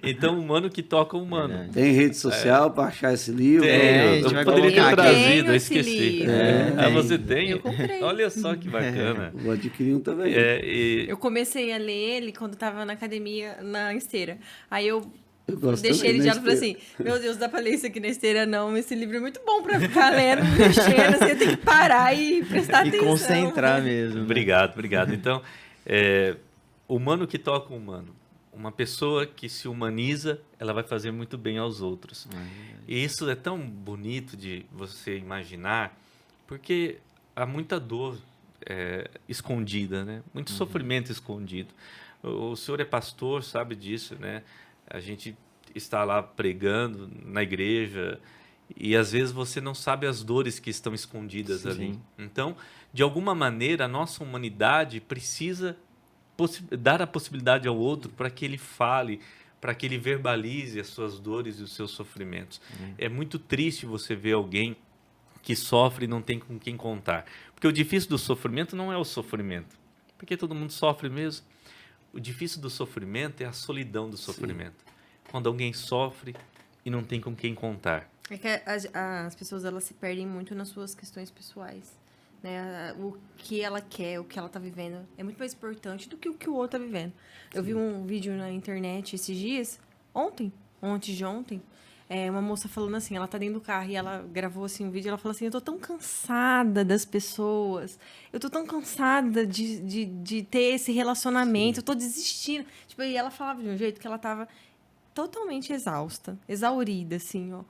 Então, humano que toca humano. Verdade. Tem rede social para achar esse livro? Tem, a gente eu vai poderia ter colocar aqui. trazido, eu Tenho esse esqueci. livro. Ah, você tem? Eu comprei. Olha só que bacana. Vou adquirir um também. Eu comecei a ler ele quando tava na academia, na esteira. Aí eu Eu gosto deixei também, ele de né, lado e falei assim, meu Deus, dá pra ler isso aqui na esteira? Não, esse livro é muito bom pra ficar lendo, mexendo, assim, eu tenho que parar e prestar E atenção. concentrar mesmo. né? Obrigado, obrigado. Então, humano que toca o humano. Uma pessoa que se humaniza, ela vai fazer muito bem aos outros. E isso é tão bonito de você imaginar, porque há muita dor escondida, né? Muito sofrimento escondido. O senhor é pastor, sabe disso, né? A gente está lá pregando na igreja e às vezes você não sabe as dores que estão escondidas Sim. ali. Então, de alguma maneira, a nossa humanidade precisa dar a possibilidade ao outro para que ele fale, para que ele verbalize as suas dores e os seus sofrimentos. É muito triste você ver alguém que sofre e não tem com quem contar. Porque o difícil do sofrimento não é o sofrimento, porque todo mundo sofre mesmo. O difícil do sofrimento é a solidão do sofrimento. Quando alguém sofre e não tem com quem contar. É que as pessoas, elas se perdem muito nas suas questões pessoais. Né? O que ela quer, o que ela tá vivendo, é muito mais importante do que o que o outro tá vivendo. Eu vi um vídeo na internet esses dias, antes de ontem, uma moça falando assim, ela tá dentro do carro e ela gravou assim um vídeo, ela falou assim, eu tô tão cansada das pessoas, eu tô tão cansada de ter esse relacionamento, eu tô desistindo. Tipo, e ela falava de um jeito que ela tava totalmente exausta, exaurida, assim, ó.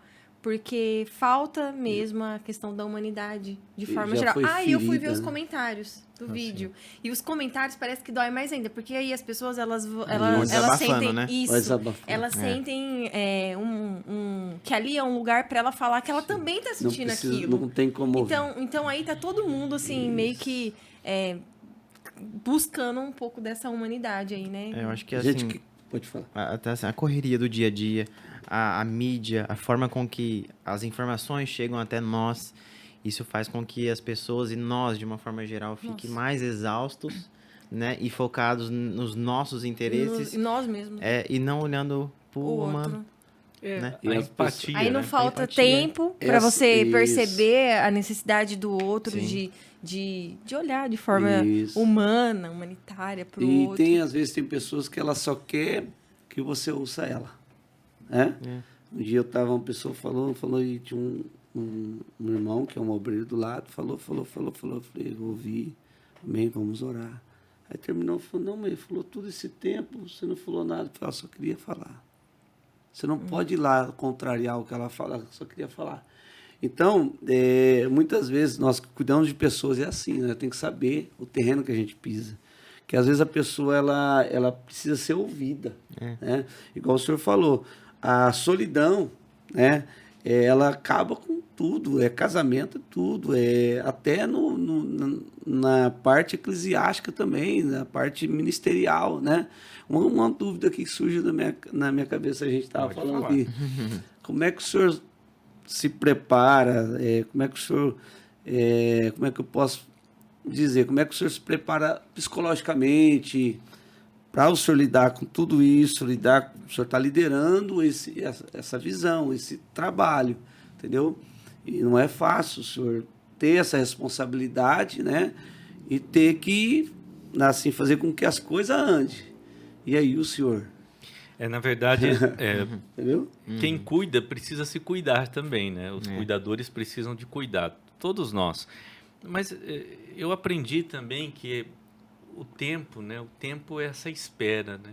Porque falta mesmo a questão da humanidade, de E forma já geral. foi E eu fui ver ferida, os né? comentários do vídeo. E os comentários parece que dói mais ainda, porque aí as pessoas, elas Vão elas desabafando, sentem né? Vai isso. desabafando. Elas sentem que ali é um lugar para ela falar que ela também tá Não sentindo precisa, aquilo. não tem como ouvir. Então aí tá todo mundo, assim, meio que buscando um pouco dessa humanidade aí, né? Eu acho que Gente assim, que... Pode falar. até assim, a correria do dia a dia, a mídia, a forma com que as informações chegam até nós, isso faz com que as pessoas e nós, de uma forma geral, fiquem mais exaustos, né? E focados nos nossos interesses, E nós mesmos. e não olhando pro O humano. outro. Né? E A as empatia, Aí não né? falta Empatia. tempo para Essa- você isso. perceber a necessidade do outro, Sim. de olhar de forma Isso. humana, humanitária pro E outro. tem, às vezes, tem pessoas que ela só quer que você ouça ela. Né? Um dia uma pessoa falou e tinha um irmão, que é um obreiro do lado, falou. Eu falei, eu ouvi, amém, vamos orar. Aí terminou, falou, não, mas ele falou todo esse tempo, você não falou nada. Eu falei, só queria falar. Você não pode ir lá contrariar o que ela fala, só queria falar. Então, muitas vezes nós cuidamos de pessoas, é assim, né? Tem que saber o terreno que a gente pisa. Que às vezes a pessoa ela precisa ser ouvida. Né? Igual o senhor falou, a solidão, né? Ela acaba com tudo, casamento, tudo, até na parte eclesiástica também, na parte ministerial, né? Uma dúvida que surge na minha cabeça, a gente estava falando aqui. Como é que o senhor se prepara? Como é que o senhor, como é que eu posso dizer? Como é que o senhor se prepara psicologicamente para o senhor lidar com tudo isso, o senhor está liderando essa visão, esse trabalho, entendeu? E não é fácil o senhor ter essa responsabilidade, né? E ter que, assim, fazer com que as coisas andem. E aí o senhor? Na verdade, Entendeu? quem cuida precisa se cuidar também, né? Os cuidadores precisam de cuidado, todos nós. Mas eu aprendi também que o tempo, né? O tempo é essa espera, né?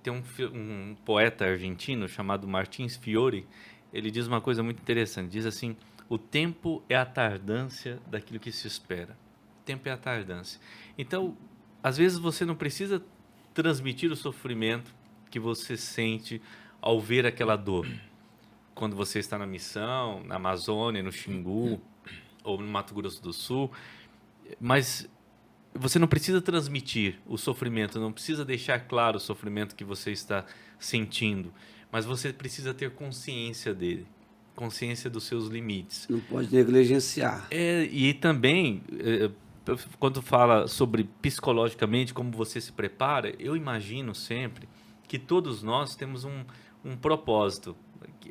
Tem um poeta argentino chamado Martins Fiore, ele diz uma coisa muito interessante, diz assim, o tempo é a tardância daquilo que se espera. O tempo é a tardância. Então, às vezes você não precisa transmitir o sofrimento que você sente ao ver aquela dor. Quando você está na missão, na Amazônia, no Xingu, ou no Mato Grosso do Sul, mas você não precisa transmitir o sofrimento, não precisa deixar claro o sofrimento que você está sentindo, mas você precisa ter consciência dele. consciência dos seus limites. Não pode negligenciar. E também, quando fala sobre psicologicamente, como você se prepara, eu imagino sempre que todos nós temos um propósito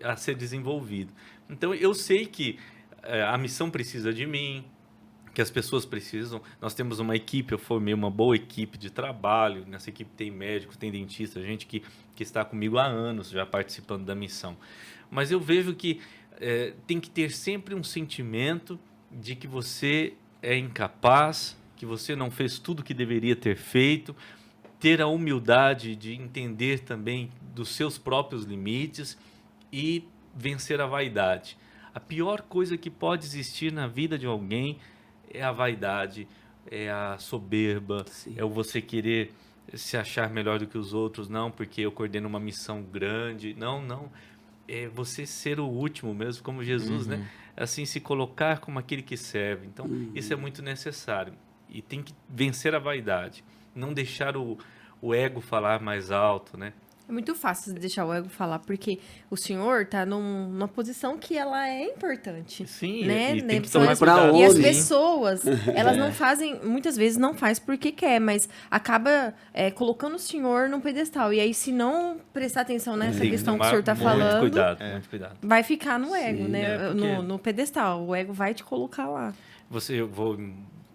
a ser desenvolvido. Então, eu sei que a missão precisa de mim, que as pessoas precisam. Nós temos uma equipe, eu formei uma boa equipe de trabalho. Nessa equipe tem médicos, tem dentistas, gente que está comigo há anos já participando da missão. Mas eu vejo que tem que ter sempre um sentimento de que você é incapaz, que você não fez tudo o que deveria ter feito, ter a humildade de entender também dos seus próprios limites e vencer a vaidade. A pior coisa que pode existir na vida de alguém é a vaidade, é a soberba, Sim. é o você querer se achar melhor do que os outros, não, porque eu coordeno uma missão grande, não, é você ser o último mesmo, como Jesus, né? Assim, se colocar como aquele que serve. Então, isso é muito necessário. E tem que vencer a vaidade, não deixar o ego falar mais alto, né? É muito fácil deixar o ego falar, porque o senhor tá numa posição que ela é importante. Sim, né? e tem que São tomar as- cuidado. E as onde? pessoas, elas não fazem, muitas vezes não faz porque quer, mas acaba colocando o senhor num pedestal. E aí, se não prestar atenção nessa Tem que questão que o tomar senhor tá muito falando, muito cuidado. vai ficar no ego, Sim, né? porque- No pedestal. O ego vai te colocar lá.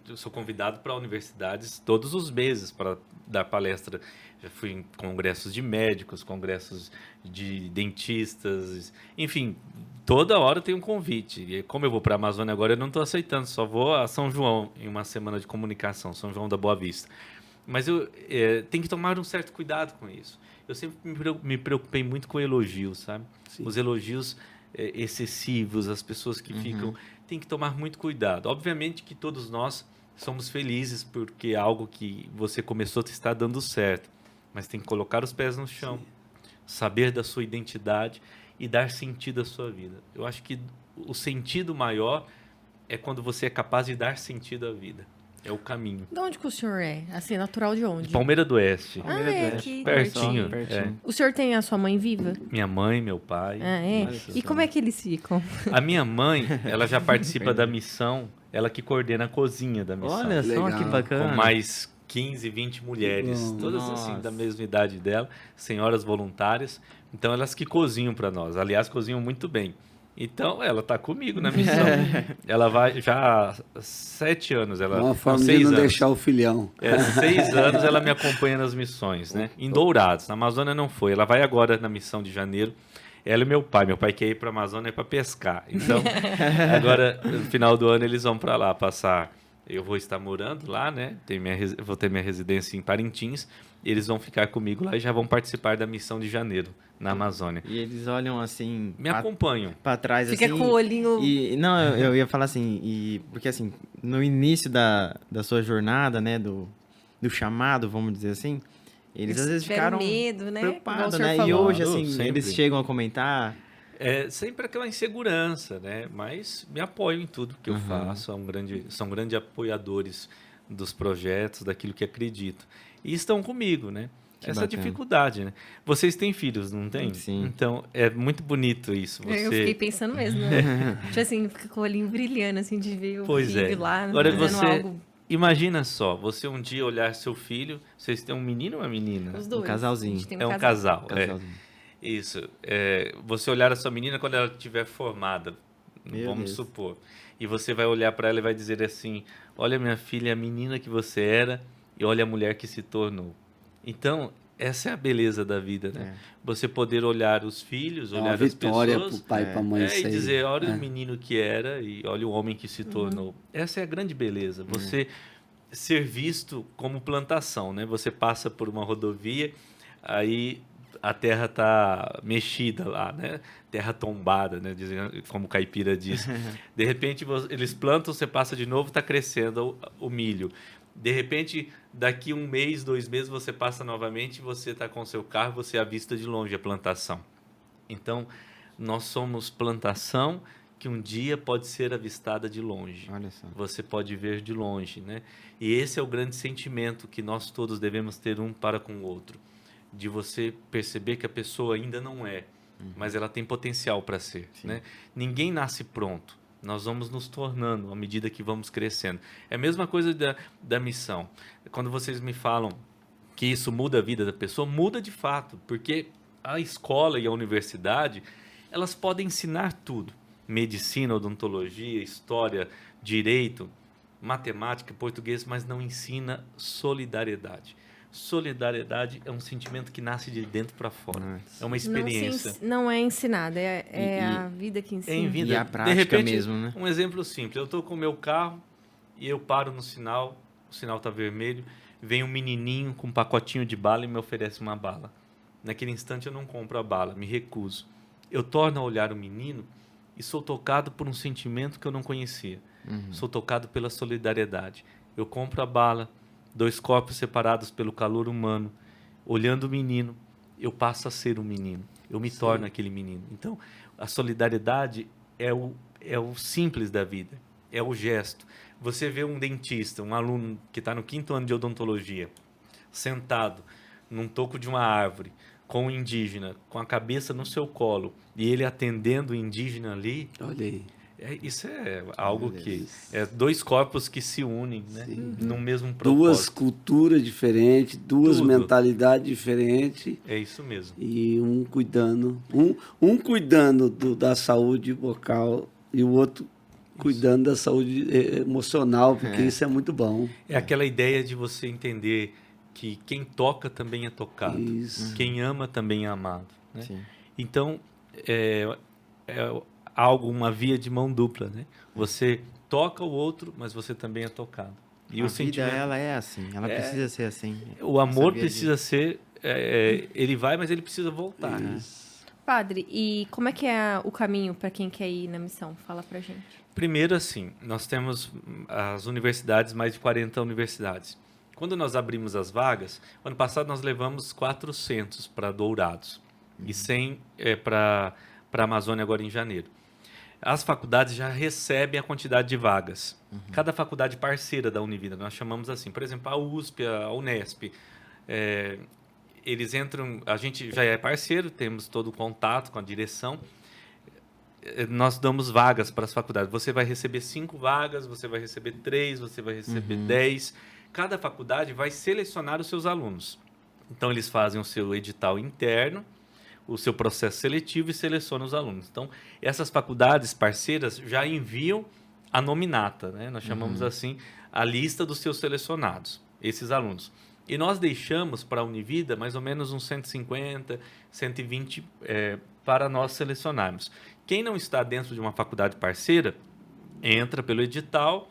Eu sou convidado para universidades todos os meses para dar palestra. Já fui em congressos de médicos, congressos de dentistas, enfim, toda hora tem um convite. E como eu vou para a Amazônia agora, eu não estou aceitando, só vou a São João em uma semana de comunicação, São João da Boa Vista. Mas eu tenho que tomar um certo cuidado com isso. Eu sempre me preocupei muito com elogios, sabe? Sim. Os elogios excessivos, as pessoas que ficam... Tem que tomar muito cuidado. Obviamente que todos nós somos felizes porque algo que você começou está dando certo. Mas tem que colocar os pés no chão, saber da sua identidade e dar sentido à sua vida. Eu acho que o sentido maior é quando você é capaz de dar sentido à vida. É o caminho. De onde que o senhor é? Assim, natural de onde? Palmeira do Oeste. Palmeira do é Oeste. aqui. Pertinho. Pertinho. O senhor tem a sua mãe viva? Minha mãe, meu pai. Ah, é? Isso. E como é que eles ficam? A minha mãe, ela já participa da missão, ela que coordena a cozinha da missão. Olha só Legal. que bacana. Com mais 15, 20 mulheres, bom. todas assim Nossa. da mesma idade dela, senhoras voluntárias. Então elas que cozinham para nós. Aliás, cozinham muito bem. Então ela está comigo na missão. Ela vai já há 7 anos, ela Uma forma de 6 não anos. deixar o filhão. 6 anos ela me acompanha nas missões, né? Em Dourados, na Amazônia não foi. Ela vai agora na missão de janeiro. Ela e meu pai. Meu pai quer ir para a Amazônia para pescar. Então, agora no final do ano eles vão para lá passar. Eu vou estar morando lá, né? Vou ter minha residência em Parintins. Eles vão ficar comigo lá e já vão participar da missão de janeiro na Amazônia. E eles olham assim Me acompanham. pra trás Fica assim. com o olhinho... Não, eu ia falar assim, porque assim, no início da sua jornada, né, do chamado, vamos dizer assim, eles às vezes tiveram ficaram medo, né? Igual o preocupados, senhor né? E falou. hoje, assim, Sempre. eles chegam a comentar. É sempre aquela insegurança, né? Mas me apoiam em tudo que eu faço. São grandes apoiadores dos projetos, daquilo que acredito. E estão comigo, né? Que Essa bacana. dificuldade, né? Vocês têm filhos, não têm? Sim. Então, é muito bonito isso. Eu fiquei pensando mesmo, né? Tipo assim, fica com o olhinho brilhando, assim, de ver o Pois filho é. lá, Agora fazendo você algo... imagina só, você um dia olhar seu filho, vocês têm um menino ou uma menina? Os dois. casalzinho. A gente tem É um casal. Casalzinho. Isso. Você olhar a sua menina quando ela estiver formada, Meu vamos Deus. supor. E você vai olhar para ela e vai dizer assim: olha, minha filha, a menina que você era e olha a mulher que se tornou. Então, essa é a beleza da vida, né? Você poder olhar os filhos, É uma olhar as vitória pessoas pro pai e pra mãe e isso aí. dizer: olha o menino que era e olha o homem que se tornou. Essa é a grande beleza. Você ser visto como plantação, né? Você passa por uma rodovia, aí a terra tá mexida lá, né? Terra tombada, né? Como o caipira diz. De repente eles plantam, você passa de novo, está crescendo o milho. De repente, daqui 1 mês, 2 meses, você passa novamente, você está com o seu carro, você avista de longe a plantação. Então, nós somos plantação que um dia pode ser avistada de longe. Olha só. Você pode ver de longe, né? E esse é o grande sentimento que nós todos devemos ter um para com o outro. De você perceber que a pessoa ainda não é, mas ela tem potencial para ser, né? Ninguém nasce pronto. Nós vamos nos tornando à medida que vamos crescendo. É a mesma coisa da missão. Quando vocês me falam que isso muda a vida da pessoa, muda de fato, porque a escola e a universidade, elas podem ensinar tudo. Medicina, odontologia, história, direito, matemática, português, mas não ensina solidariedade. Solidariedade é um sentimento que nasce de dentro para fora. É uma experiência. Não é ensinada, é a vida que ensina. É em vida. E a prática de repente, mesmo, né? Um exemplo simples. Eu estou com o meu carro e eu paro no sinal, o sinal está vermelho, vem um menininho com um pacotinho de bala e me oferece uma bala. Naquele instante eu não compro a bala, me recuso. Eu torno a olhar o menino e sou tocado por um sentimento que eu não conhecia. Sou tocado pela solidariedade. Eu compro a bala, 2 corpos separados pelo calor humano. Olhando o menino, eu passo a ser um menino. Eu me torno aquele menino. Então, a solidariedade é o simples da vida. É o gesto. Você vê um dentista, um aluno que está no 5º ano de odontologia, sentado num toco de uma árvore, com um indígena, com a cabeça no seu colo, e ele atendendo o indígena ali. Olha aí. Isso é algo que... É 2 corpos que se unem, né? Num mesmo propósito. 2 culturas diferentes, 2 Tudo. mentalidades diferentes. É isso mesmo. E um cuidando... Um cuidando da saúde vocal e o outro cuidando da saúde emocional, porque isso é muito bom. É aquela ideia de você entender que quem toca também é tocado. Isso. Quem ama também é amado, né? Sim. Então, é uma via de mão dupla, né? Você toca o outro, mas você também é tocado. E A o vida, sentimento, ela é assim. Ela precisa ser assim. o amor Sabia precisa ser, ele vai, mas ele precisa voltar. Padre, e como é que é o caminho para quem quer ir na missão? Fala pra gente. Primeiro, assim, nós temos as universidades, mais de 40 universidades. Quando nós abrimos as vagas, ano passado nós levamos 400 para Dourados e 100 para a Amazônia agora em janeiro. As faculdades já recebem a quantidade de vagas. Cada faculdade parceira da Univida, nós chamamos assim. Por exemplo, a USP, a Unesp, eles entram... A gente já é parceiro, temos todo o contato com a direção. Nós damos vagas para as faculdades. Você vai receber 5 vagas, você vai receber 3, você vai receber 10. Cada faculdade vai selecionar os seus alunos. Então, eles fazem o seu edital interno, o seu processo seletivo e selecionam os alunos. Então, essas faculdades parceiras já enviam a nominata, né? Nós chamamos assim a lista dos seus selecionados, esses alunos. E nós deixamos para a Univida mais ou menos uns 150, 120 para nós selecionarmos. Quem não está dentro de uma faculdade parceira, entra pelo edital,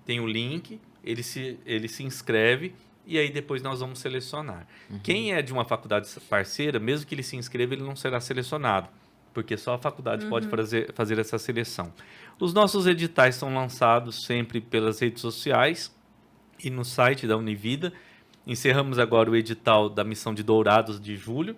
tem o link, ele se inscreve e aí depois nós vamos selecionar. Quem é de uma faculdade parceira, mesmo que ele se inscreva, ele não será selecionado, porque só a faculdade pode fazer essa seleção. Os nossos editais são lançados sempre pelas redes sociais e no site da Univida. Encerramos agora o edital da missão de Dourados de julho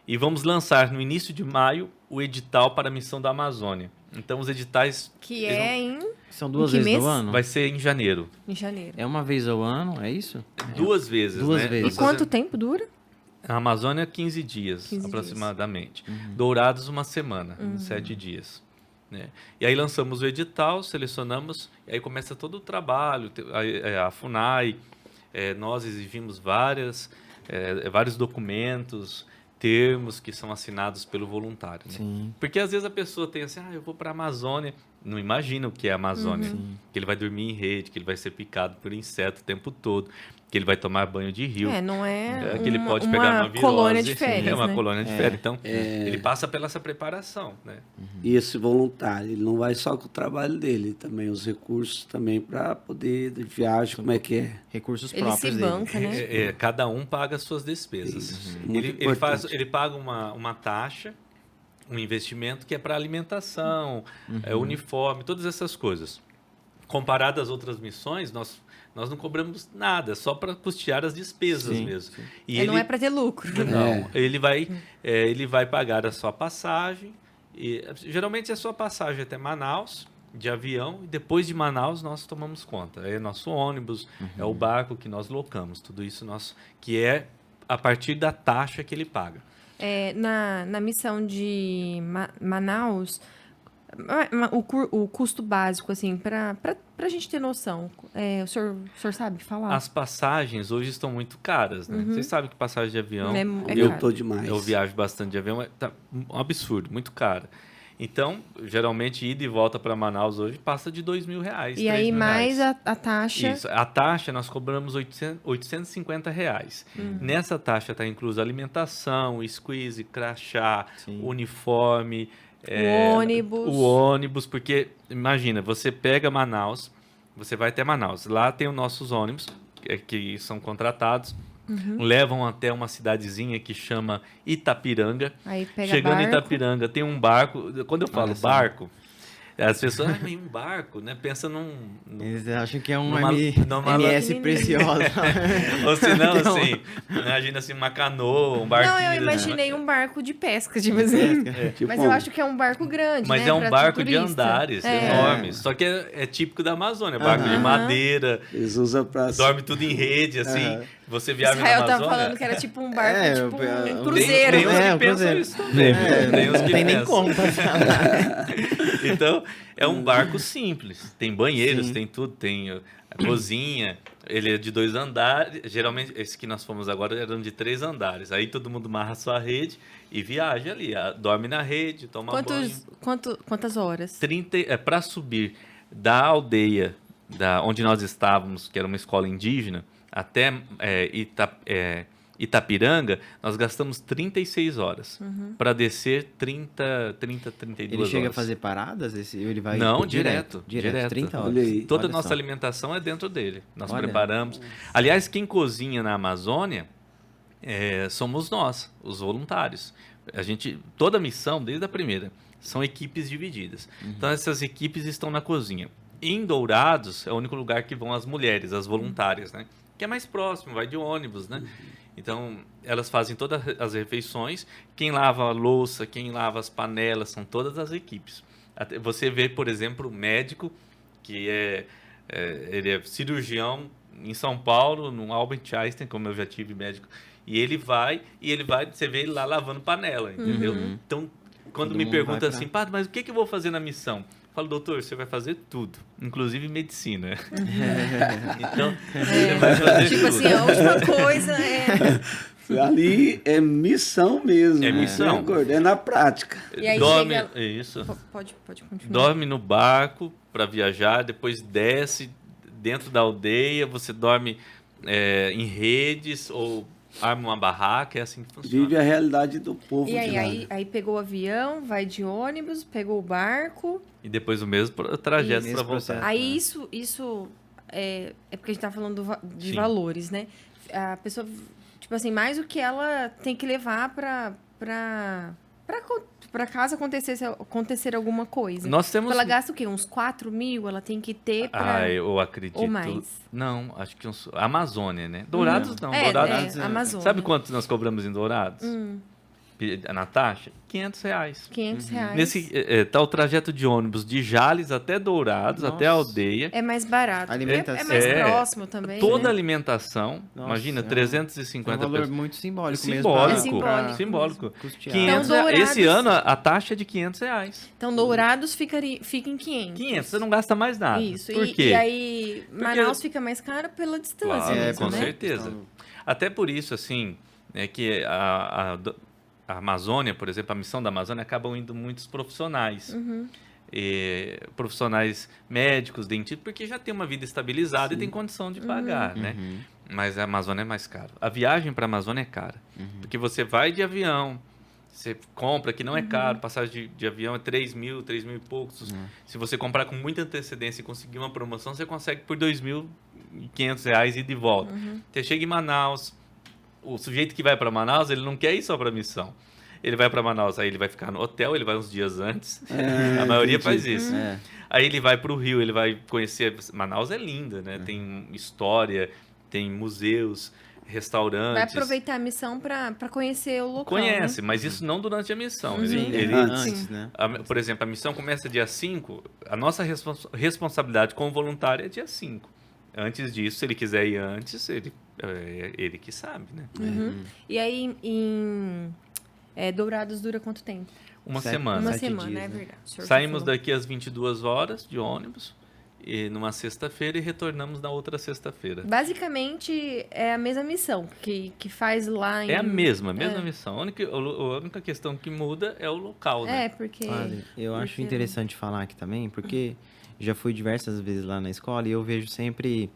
e vamos lançar no início de maio o edital para a missão da Amazônia. Então os editais... Que é São 2 que vezes mês? no ano? Vai ser em janeiro. em janeiro. É uma vez ao ano, é isso? 2 vezes, 2 né? vezes. E quanto tempo dura? A Amazônia, 15 dias, 15 aproximadamente. Dourados, 1 semana, 7 dias. Né? E aí lançamos o edital, selecionamos, e aí começa todo o trabalho, a FUNAI, nós exigimos vários documentos, termos que são assinados pelo voluntário. Né? Sim. Porque às vezes a pessoa tem assim, eu vou para a Amazônia, não imagina o que é a Amazônia, que ele vai dormir em rede, que ele vai ser picado por inseto o tempo todo, que ele vai tomar banho de rio. Não é Que ele pode uma pegar uma virose. colônia de férias, É uma né? colônia de férias. Então, ele passa pela essa preparação, né? E esse voluntário, ele não vai só com o trabalho dele, também os recursos também para poder de viagem, como é que é? Recursos Ele próprios se dele. banca, né? Cada um paga as suas despesas. Isso, muito Ele importante. ele paga uma taxa, um investimento que é para alimentação, uniforme, todas essas coisas. Comparado às outras missões, nós não cobramos nada, só para custear as despesas Sim, mesmo. sim. E Não é para ter lucro. Não, ele vai pagar a sua passagem. E, geralmente a sua passagem até Manaus, de avião, e depois de Manaus nós tomamos conta. É nosso ônibus, é o barco que nós locamos, tudo isso que é a partir da taxa que ele paga. Na missão de Manaus, o custo básico, assim, pra gente ter noção, o senhor sabe falar? As passagens hoje estão muito caras, né? Vocês sabem que passagem de avião... É Eu caro. tô demais. Eu viajo bastante de avião, tá um absurdo, muito caro. Então, geralmente, ida e volta para Manaus hoje passa de R$2.000, E aí, R$3.000. mais a taxa... Isso, a taxa nós cobramos R$850. Nessa taxa está incluso alimentação, squeeze, crachá, Sim. uniforme, ônibus. o ônibus, porque imagina, você pega Manaus, você vai até Manaus, lá tem os nossos ônibus, que são contratados, levam até uma cidadezinha que chama Itapiranga. Aí pega Chegando em barco. Itapiranga, tem um barco. Quando eu falo Olha só. barco, as pessoas, mas um barco, né? Pensa num Eles acham que é um numa MS preciosa. ou se não, Então- assim, imagina assim, uma canoa, um barquinho. Não, eu imaginei um barco de pesca, tipo assim. Tipo, Mas eu acho que é um barco grande, Mas né? é um pra barco de turista. andares, enormes. Só que é típico da Amazônia, barco de Aham. madeira, eles usam pra... dorme tudo em rede, assim. Você viaja na Israel Amazônia. tava falando que era tipo um barco, É, tipo eu- um cruzeiro. Tem uns É, que um pensam cruzeiro. isso também. viu? Tem uns Não que tem nem pensam. como passar. Então, é um barco simples. Tem banheiros, Sim. tem tudo, tem a cozinha. Ele é de 2 andares. Geralmente, esse que nós fomos agora eram de 3 andares. Aí todo mundo marra sua rede e viaja ali. Dorme na rede, toma banho. Quantas horas? 30, para subir da aldeia onde nós estávamos, que era uma escola indígena, até Itapiranga, nós gastamos 36 horas. Para descer 32 Ele horas. chega a fazer paradas? Ele vai Não, direto. 30 horas. Olha aí. Toda a Olha nossa só. alimentação é dentro dele. Nós Olha. preparamos. Aliás, quem cozinha na Amazônia somos nós, os voluntários. Toda a missão, desde a primeira, são equipes divididas. Então, essas equipes estão na cozinha. Em Dourados, é o único lugar que vão as mulheres, as voluntárias, né? Que é mais próximo, vai de ônibus, né? Então, elas fazem todas as refeições. Quem lava a louça, quem lava as panelas, são todas as equipes. Você vê, por exemplo, o médico, que ele é cirurgião em São Paulo, no Albert Einstein, como eu já tive médico. E ele vai, você vê ele lá lavando panela, entendeu? Então, quando Todo me mundo pergunta vai assim, padre, mas o que eu vou fazer na missão? Eu falo, doutor, você vai fazer tudo, inclusive medicina. Então, você vai fazer Tipo tudo. assim, a última coisa Ali é missão mesmo. É missão. Né, gordo? É na prática. E aí Dorme, chega- isso. Pode continuar. Dorme no barco para viajar, depois desce dentro da aldeia, você dorme em redes ou arma uma barraca, é assim que funciona. Vive a realidade do povo E de lá. aí pegou o avião, vai de ônibus, pegou o barco. E depois o mesmo trajeto Isso, para esse voltar. processo. Aí isso é porque a gente tá falando de Sim. valores, né? A pessoa, tipo assim, mais o que ela tem que levar pra caso acontecer alguma coisa. Nós temos... Ela gasta o quê? Uns 4.000 ela tem que ter pra... eu acredito. Ou mais? Não, acho que Amazônia, né? Dourados não. É, Dourados. Amazônia. Sabe quanto nós cobramos em Dourados? Na taxa? R$500. R$500. Tá o trajeto de ônibus de Jales até Dourados, Nossa. até a aldeia. É mais barato. Alimentação. É mais É, próximo também, Toda né? alimentação, Nossa, imagina, é um 350 valor pessoas. muito simbólico mesmo. Simbólico, simbólico simbólico. Custear. Então, 500 reais. Dourados- Esse ano a taxa é de R$500. Então, Dourados fica em 500. 500, você não gasta mais nada. Isso. Por E quê? aí, Manaus fica mais cara pela distância Claro, mesmo, com né? certeza. Então, Até por isso, assim, é que a Amazônia, por exemplo, a missão da Amazônia, acabam indo muitos profissionais. Profissionais médicos, dentistas, porque já tem uma vida estabilizada e tem condição de pagar, né? Mas a Amazônia é mais caro. A viagem para a Amazônia é cara. Porque você vai de avião, você compra, que não é caro, passagem de avião é 3.000 e poucos. Se você comprar com muita antecedência e conseguir uma promoção, você consegue por R$2.500 e de volta. Você chega em Manaus, o sujeito que vai para Manaus, ele não quer ir só para missão. Ele vai para Manaus, aí ele vai ficar no hotel, ele vai uns dias antes. A maioria faz isso. É. Aí ele vai para o Rio, ele vai conhecer... Manaus é linda, né? Tem história, tem museus, restaurantes. Vai aproveitar a missão para conhecer o local. Conhece, né? mas isso não durante a missão. Sim, Ele, antes, né? por exemplo, a missão começa dia 5, a nossa responsabilidade como voluntário é dia 5. Antes disso, se ele quiser ir antes, ele que sabe, né? E aí, Dourados dura quanto tempo? Uma 7 semana. Uma 7 semana, dias, é né? verdade. O senhor já Saímos falou. daqui às 22 horas de ônibus, e numa sexta-feira, e retornamos na outra sexta-feira. Basicamente, é a mesma missão que faz lá em... É a mesma missão. A única questão que muda é o local, né? Porque... Padre, eu acho porque- interessante falar aqui também, porque já fui diversas vezes lá na escola e eu vejo sempre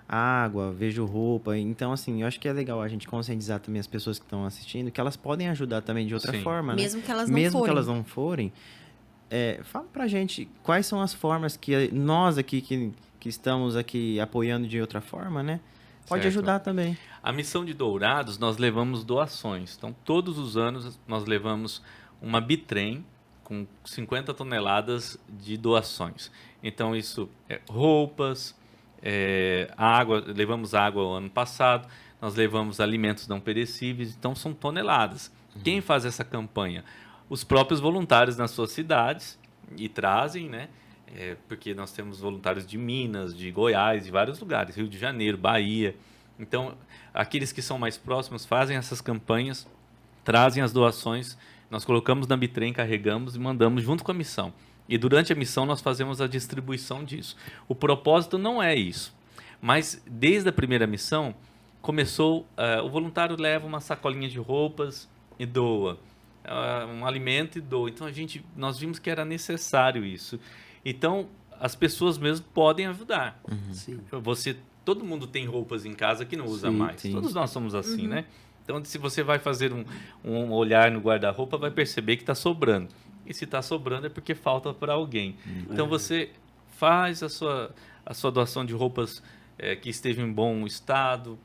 água, vejo roupa. Então, assim, eu acho que é legal a gente conscientizar também as pessoas que estão assistindo que elas podem ajudar também de outra Sim. forma, né? Mesmo que elas não Mesmo que forem. elas não forem, fala pra gente quais são as formas que nós aqui que estamos aqui apoiando de outra forma, né? Pode Certo. ajudar também. A missão de Dourados, nós levamos doações. Então, todos os anos, nós levamos uma bitrem com 50 toneladas de doações. Então, isso é roupas, água, levamos água o ano passado, nós levamos alimentos não perecíveis, então são toneladas. Quem faz essa campanha? Os próprios voluntários nas suas cidades, e trazem, né? Porque nós temos voluntários de Minas, de Goiás, de vários lugares, Rio de Janeiro, Bahia. Então, aqueles que são mais próximos fazem essas campanhas, trazem as doações, nós colocamos na bitrem, carregamos e mandamos junto com a missão. E durante a missão nós fazemos a distribuição disso. O propósito não é isso, mas desde a primeira missão começou, o voluntário leva uma sacolinha de roupas e doa, um alimento e doa. Então nós vimos que era necessário isso. Então as pessoas mesmo podem ajudar. Sim. Todo mundo tem roupas em casa que não usa Sim, mais. sim. Todos nós somos assim, né? Então, se você vai fazer um olhar no guarda-roupa, vai perceber que está sobrando. E se está sobrando é porque falta para alguém. Então, você faz a sua doação de roupas que estejam em bom estado,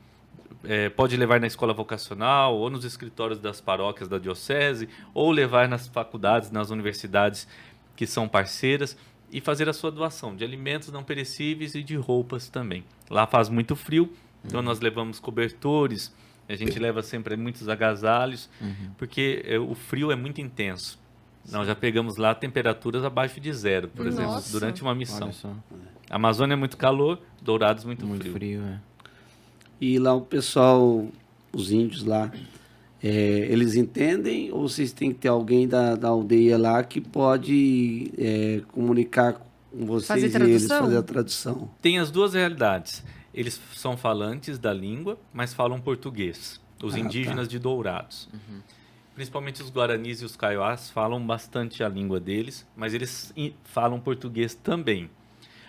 pode levar na escola vocacional, ou nos escritórios das paróquias da diocese, ou levar nas faculdades, nas universidades que são parceiras, e fazer a sua doação de alimentos não perecíveis e de roupas também. Lá faz muito frio, então nós levamos cobertores, a gente leva sempre muitos agasalhos, porque o frio é muito intenso. Nós já pegamos lá temperaturas abaixo de 0, por exemplo, Nossa. durante uma missão. Olha só, A Amazônia é muito calor, Dourados muito muito frio. frio, E lá o pessoal, os índios lá, eles entendem ou vocês têm que ter alguém da aldeia lá que pode comunicar com vocês Fazer e eles tradução? fazer a tradução? Tem as duas realidades. Eles são falantes da língua, mas falam português. Os indígenas de Dourados. Principalmente os guaranis e os kaiowás falam bastante a língua deles, mas eles falam português também.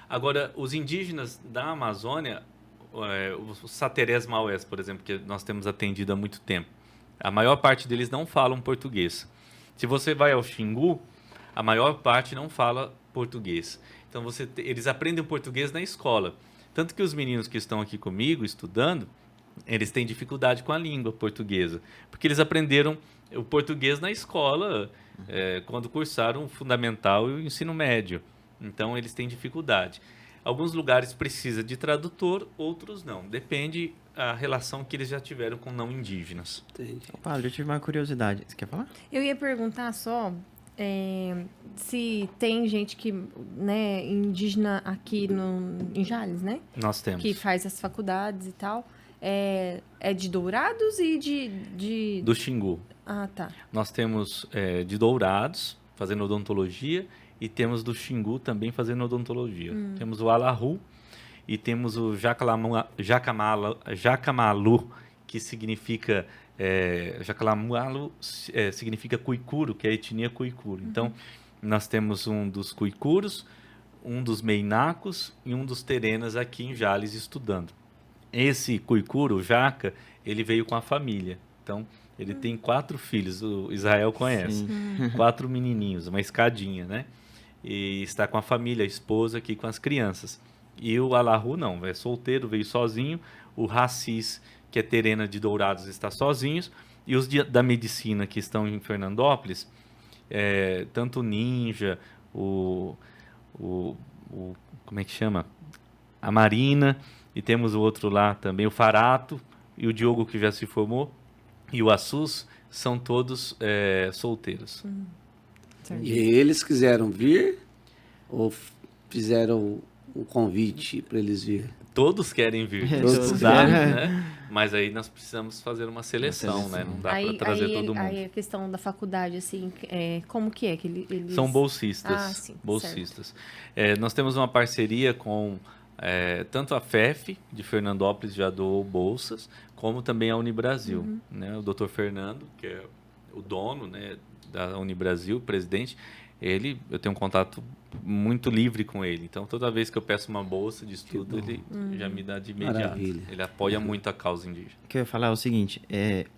Agora, os indígenas da Amazônia, os saterés maués, por exemplo, que nós temos atendido há muito tempo, a maior parte deles não falam português. Se você vai ao Xingu, a maior parte não fala português. Então, eles aprendem português na escola. Tanto que os meninos que estão aqui comigo, estudando, eles têm dificuldade com a língua portuguesa, porque eles aprenderam o português na escola, quando cursaram o fundamental e o ensino médio. Então, eles têm dificuldade. Alguns lugares precisa de tradutor, outros não. Depende a relação que eles já tiveram com não indígenas. Entendi. Padre, eu tive uma curiosidade. Você quer falar? Eu ia perguntar só se tem gente que, né, indígena aqui em Jales, né? Nós temos. Que faz as faculdades e tal. É de Dourados e de... Do Xingu. Ah, tá. Nós temos de Dourados, fazendo odontologia, e temos do Xingu também fazendo odontologia. Temos o Alahu e temos o Jacamalu, que significa... Jacamalu significa cuicuro, que é a etnia cuicuro. Então, nós temos um dos cuicuros, um dos meinacos e um dos terenas aqui em Jales estudando. Esse cuicuro, o Jaca, ele veio com a família. Então, ele tem 4 filhos, o Israel conhece. 4 menininhos, uma escadinha, né? E está com a família, a esposa aqui com as crianças. E o Alahu não, é solteiro, veio sozinho. O Racis, que é terena de Dourados, está sozinhos. E os da medicina que estão em Fernandópolis, tanto o Ninja, como é que chama? A Marina, e temos o outro lá também, o Farato, e o Diogo, que já se formou, e o Assus, são todos solteiros. E eles quiseram vir ou fizeram um convite para eles virem? todos querem vir Todos estudar, querem. né? Mas aí nós precisamos fazer uma seleção, né? Não dá para Aí, trazer aí, todo mundo. aí a questão da faculdade, assim, como que é? Que eles... São bolsistas. Ah, sim, Bolsistas. Nós temos uma parceria com tanto a FEF de Fernandópolis já doou bolsas, como também a Unibrasil. Né? O Dr. Fernando, que é o dono, né, da Unibrasil, presidente, eu tenho um contato muito livre com ele. Então, toda vez que eu peço uma bolsa de estudo, ele já me dá de imediato. Maravilha. Ele apoia muito a causa indígena. O que eu ia falar é o seguinte,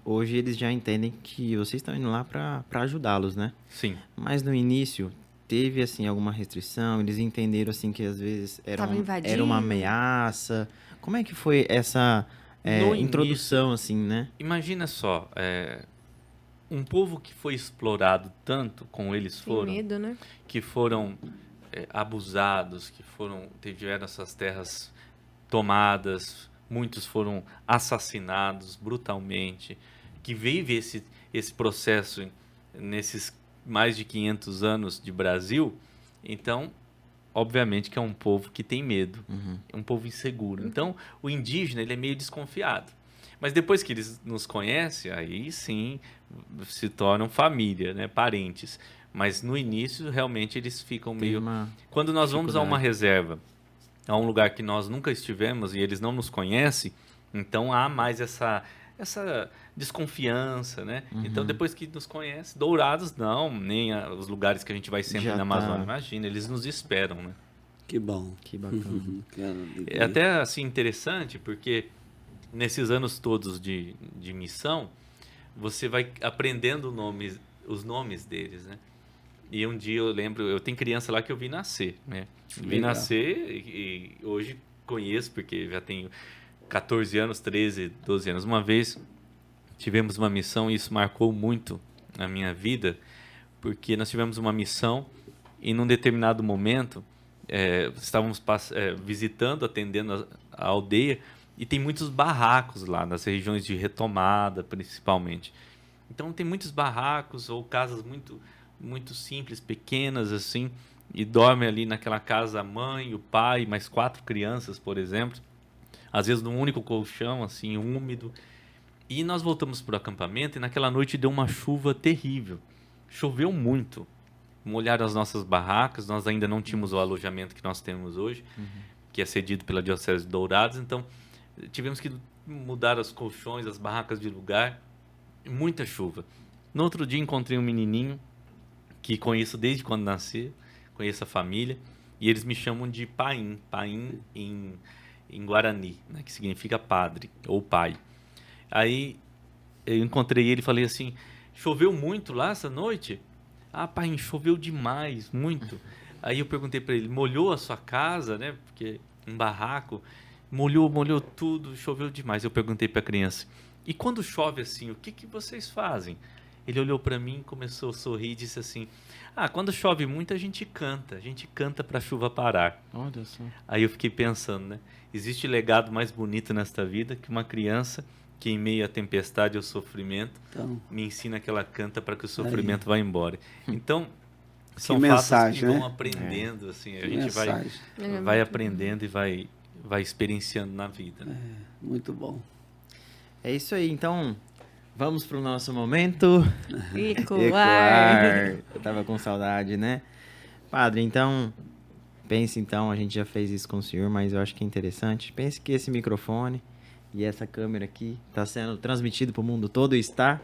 hoje eles já entendem que vocês estão indo lá para ajudá-los, né? Sim. Mas no início teve assim alguma restrição, eles entenderam assim que às vezes Tava invadindo. era uma ameaça. Como é que foi essa No introdução assim, né? Imagina só, um povo que foi explorado tanto como eles Tem foram, medo, né? que foram abusados, que tiveram essas terras tomadas, muitos foram assassinados brutalmente, que vive esse processo nesses mais de 500 anos de Brasil. Então, obviamente que é um povo que tem medo, é um povo inseguro. Então, o indígena ele é meio desconfiado. Mas depois que eles nos conhecem, aí sim se tornam família, né? Parentes. Mas no início, realmente, eles ficam Tem meio... uma Quando nós vamos a uma dificuldade. reserva, a um lugar que nós nunca estivemos e eles não nos conhecem, então há mais essa desconfiança, né? Então, depois que nos conhecem, Dourados não, nem os lugares que a gente vai sempre Já na Amazônia, tá. imagina, eles nos esperam, né? Que bom. Que bacana. Que É alegria. até assim interessante porque nesses anos todos de missão você vai aprendendo os nomes deles, né? E um dia eu lembro, eu tenho criança lá que eu vi nascer, né? Vi Legal. nascer e hoje conheço porque já tenho 14 anos, 13, 12 anos. Uma vez tivemos uma missão e isso marcou muito a minha vida, porque nós tivemos uma missão e num determinado momento estávamos visitando, atendendo a aldeia e tem muitos barracos lá, nas regiões de retomada, principalmente. Então tem muitos barracos ou casas muito, muito simples, pequenas assim, e dorme ali naquela casa a mãe, o pai, mais 4 crianças, por exemplo, às vezes num único colchão, assim, úmido. E nós voltamos para o acampamento e naquela noite deu uma chuva terrível. Choveu muito. Molharam as nossas barracas, nós ainda não tínhamos o alojamento que nós temos hoje, que é cedido pela Diocese de Dourados, então tivemos que mudar os colchões, as barracas de lugar, muita chuva. No outro dia encontrei um menininho que conheço desde quando nasci, conheço a família, e eles me chamam de Paim, Paim em Guarani, né, que significa padre ou pai. Aí eu encontrei ele e falei assim, choveu muito lá essa noite? Ah, pai, choveu demais, muito. Aí eu perguntei para ele, molhou a sua casa, né? Porque um barraco, molhou tudo, choveu demais. Eu perguntei para a criança, e quando chove assim, o que vocês fazem? Ele olhou para mim, começou a sorrir e disse assim, quando chove muito a gente canta para a chuva parar. Olha só. Aí eu fiquei pensando, né? Existe legado mais bonito nesta vida que uma criança que em meio à tempestade ou sofrimento Então, me ensina que ela canta para que o sofrimento vá embora. Então, são Que fatos mensagem, que vão né? aprendendo, assim, a que gente mensagem. vai aprendendo e vai experienciando na vida. Né? Muito bom. É isso aí, então vamos pro nosso momento. Ecoar. Eu tava com saudade, né? Padre, então, pense então, a gente já fez isso com o senhor, mas eu acho que é interessante. Pense que esse microfone e essa câmera aqui está sendo transmitido para o mundo todo,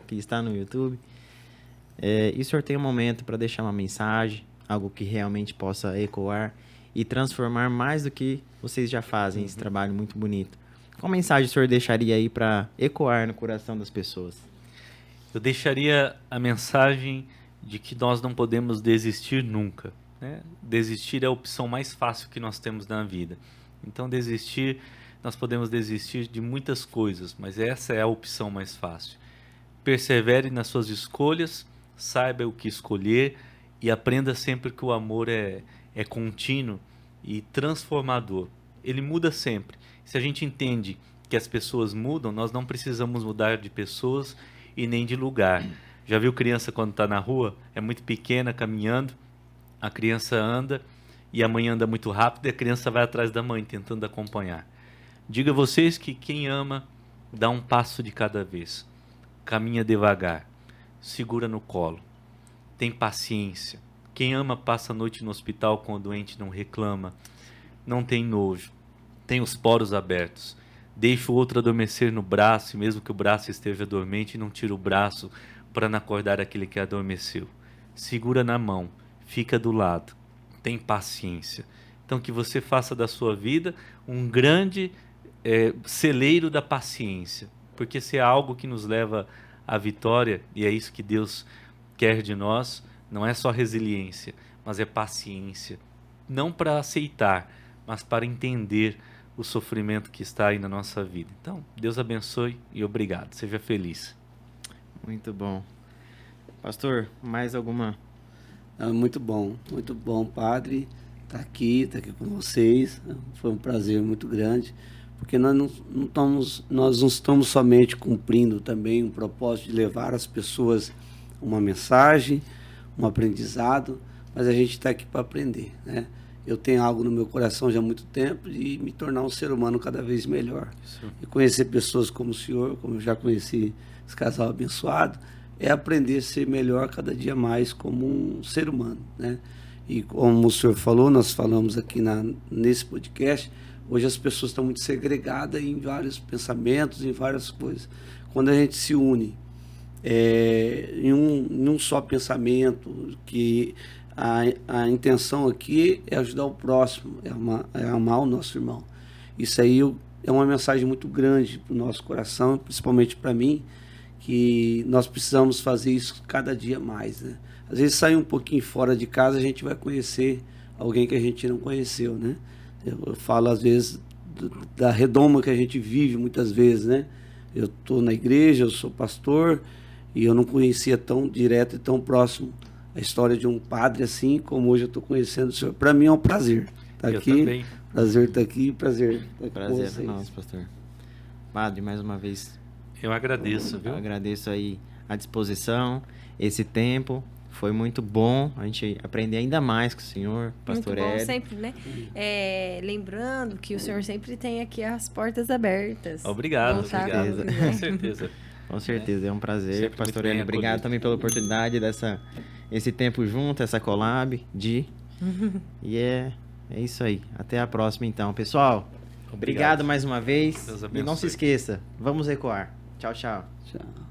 que está no YouTube. E o senhor tem um momento para deixar uma mensagem, algo que realmente possa ecoar e transformar mais do que vocês já fazem, esse trabalho muito bonito. Qual mensagem o senhor deixaria aí para ecoar no coração das pessoas? Eu deixaria a mensagem de que nós não podemos desistir nunca. Né? Desistir é a opção mais fácil que nós temos na vida. Então, nós podemos desistir de muitas coisas, mas essa é a opção mais fácil. Persevere nas suas escolhas, saiba o que escolher e aprenda sempre que o amor é contínuo e transformador. Ele muda sempre. Se a gente entende que as pessoas mudam, nós não precisamos mudar de pessoas e nem de lugar. Já viu criança quando está na rua? É muito pequena, caminhando, a criança anda e a mãe anda muito rápido e a criança vai atrás da mãe, tentando acompanhar. Diga a vocês que quem ama dá um passo de cada vez, caminha devagar, segura no colo, tem paciência. Quem ama passa a noite no hospital com o doente, não reclama, não tem nojo, tem os poros abertos, deixa o outro adormecer no braço, e mesmo que o braço esteja dormente, não tira o braço para não acordar aquele que adormeceu. Segura na mão, fica do lado, tem paciência. Então que você faça da sua vida um grande celeiro da paciência, porque se é algo que nos leva à vitória, e é isso que Deus quer de nós, não é só resiliência, mas é paciência, não para aceitar, mas para entender o sofrimento que está aí na nossa vida. Então, Deus abençoe e obrigado. Seja feliz. Muito bom. Pastor, mais alguma? Muito bom, padre. Tá aqui com vocês. Foi um prazer muito grande, porque nós não estamos somente cumprindo também um propósito de levar às pessoas uma mensagem, um aprendizado, mas a gente está aqui para aprender, né? Eu tenho algo no meu coração já há muito tempo de me tornar um ser humano cada vez melhor. Isso. E conhecer pessoas como o senhor, como eu já conheci esse casal abençoado, é aprender a ser melhor cada dia mais como um ser humano, né? E como o senhor falou, nós falamos aqui nesse podcast, hoje as pessoas estão muito segregadas em vários pensamentos, em várias coisas. Quando a gente se une em um só pensamento, que a intenção aqui é ajudar o próximo, é amar o nosso irmão. Isso aí é uma mensagem muito grande para o nosso coração, principalmente para mim, que nós precisamos fazer isso cada dia mais, né? Às vezes sair um pouquinho fora de casa, a gente vai conhecer alguém que a gente não conheceu, né? Eu falo às vezes da redoma que a gente vive muitas vezes, né? Eu estou na igreja, eu sou pastor, e eu não conhecia tão direto e tão próximo a história de um padre assim, como hoje eu estou conhecendo o senhor. Para mim é um prazer estar aqui. Também. Prazer estar aqui, prazer estar com Prazer vocês. é nosso, pastor. Padre, mais uma vez, Eu agradeço, viu? eu agradeço aí a disposição, esse tempo. Foi muito bom a gente aprender ainda mais com o senhor, pastor Muito bom Hélio. sempre, né? Lembrando que o senhor sempre tem aqui as portas abertas. Obrigado, Voltar obrigado. quando quiser. Com certeza. Com certeza, é um prazer. Sempre Pastor muito bem Hélio, obrigado acolhido. também pela oportunidade esse tempo junto, essa collab E é isso aí. Até a próxima então, pessoal. Obrigado mais uma vez. Deus E não se abençoe. esqueça, vamos ecoar. Tchau, tchau. Tchau.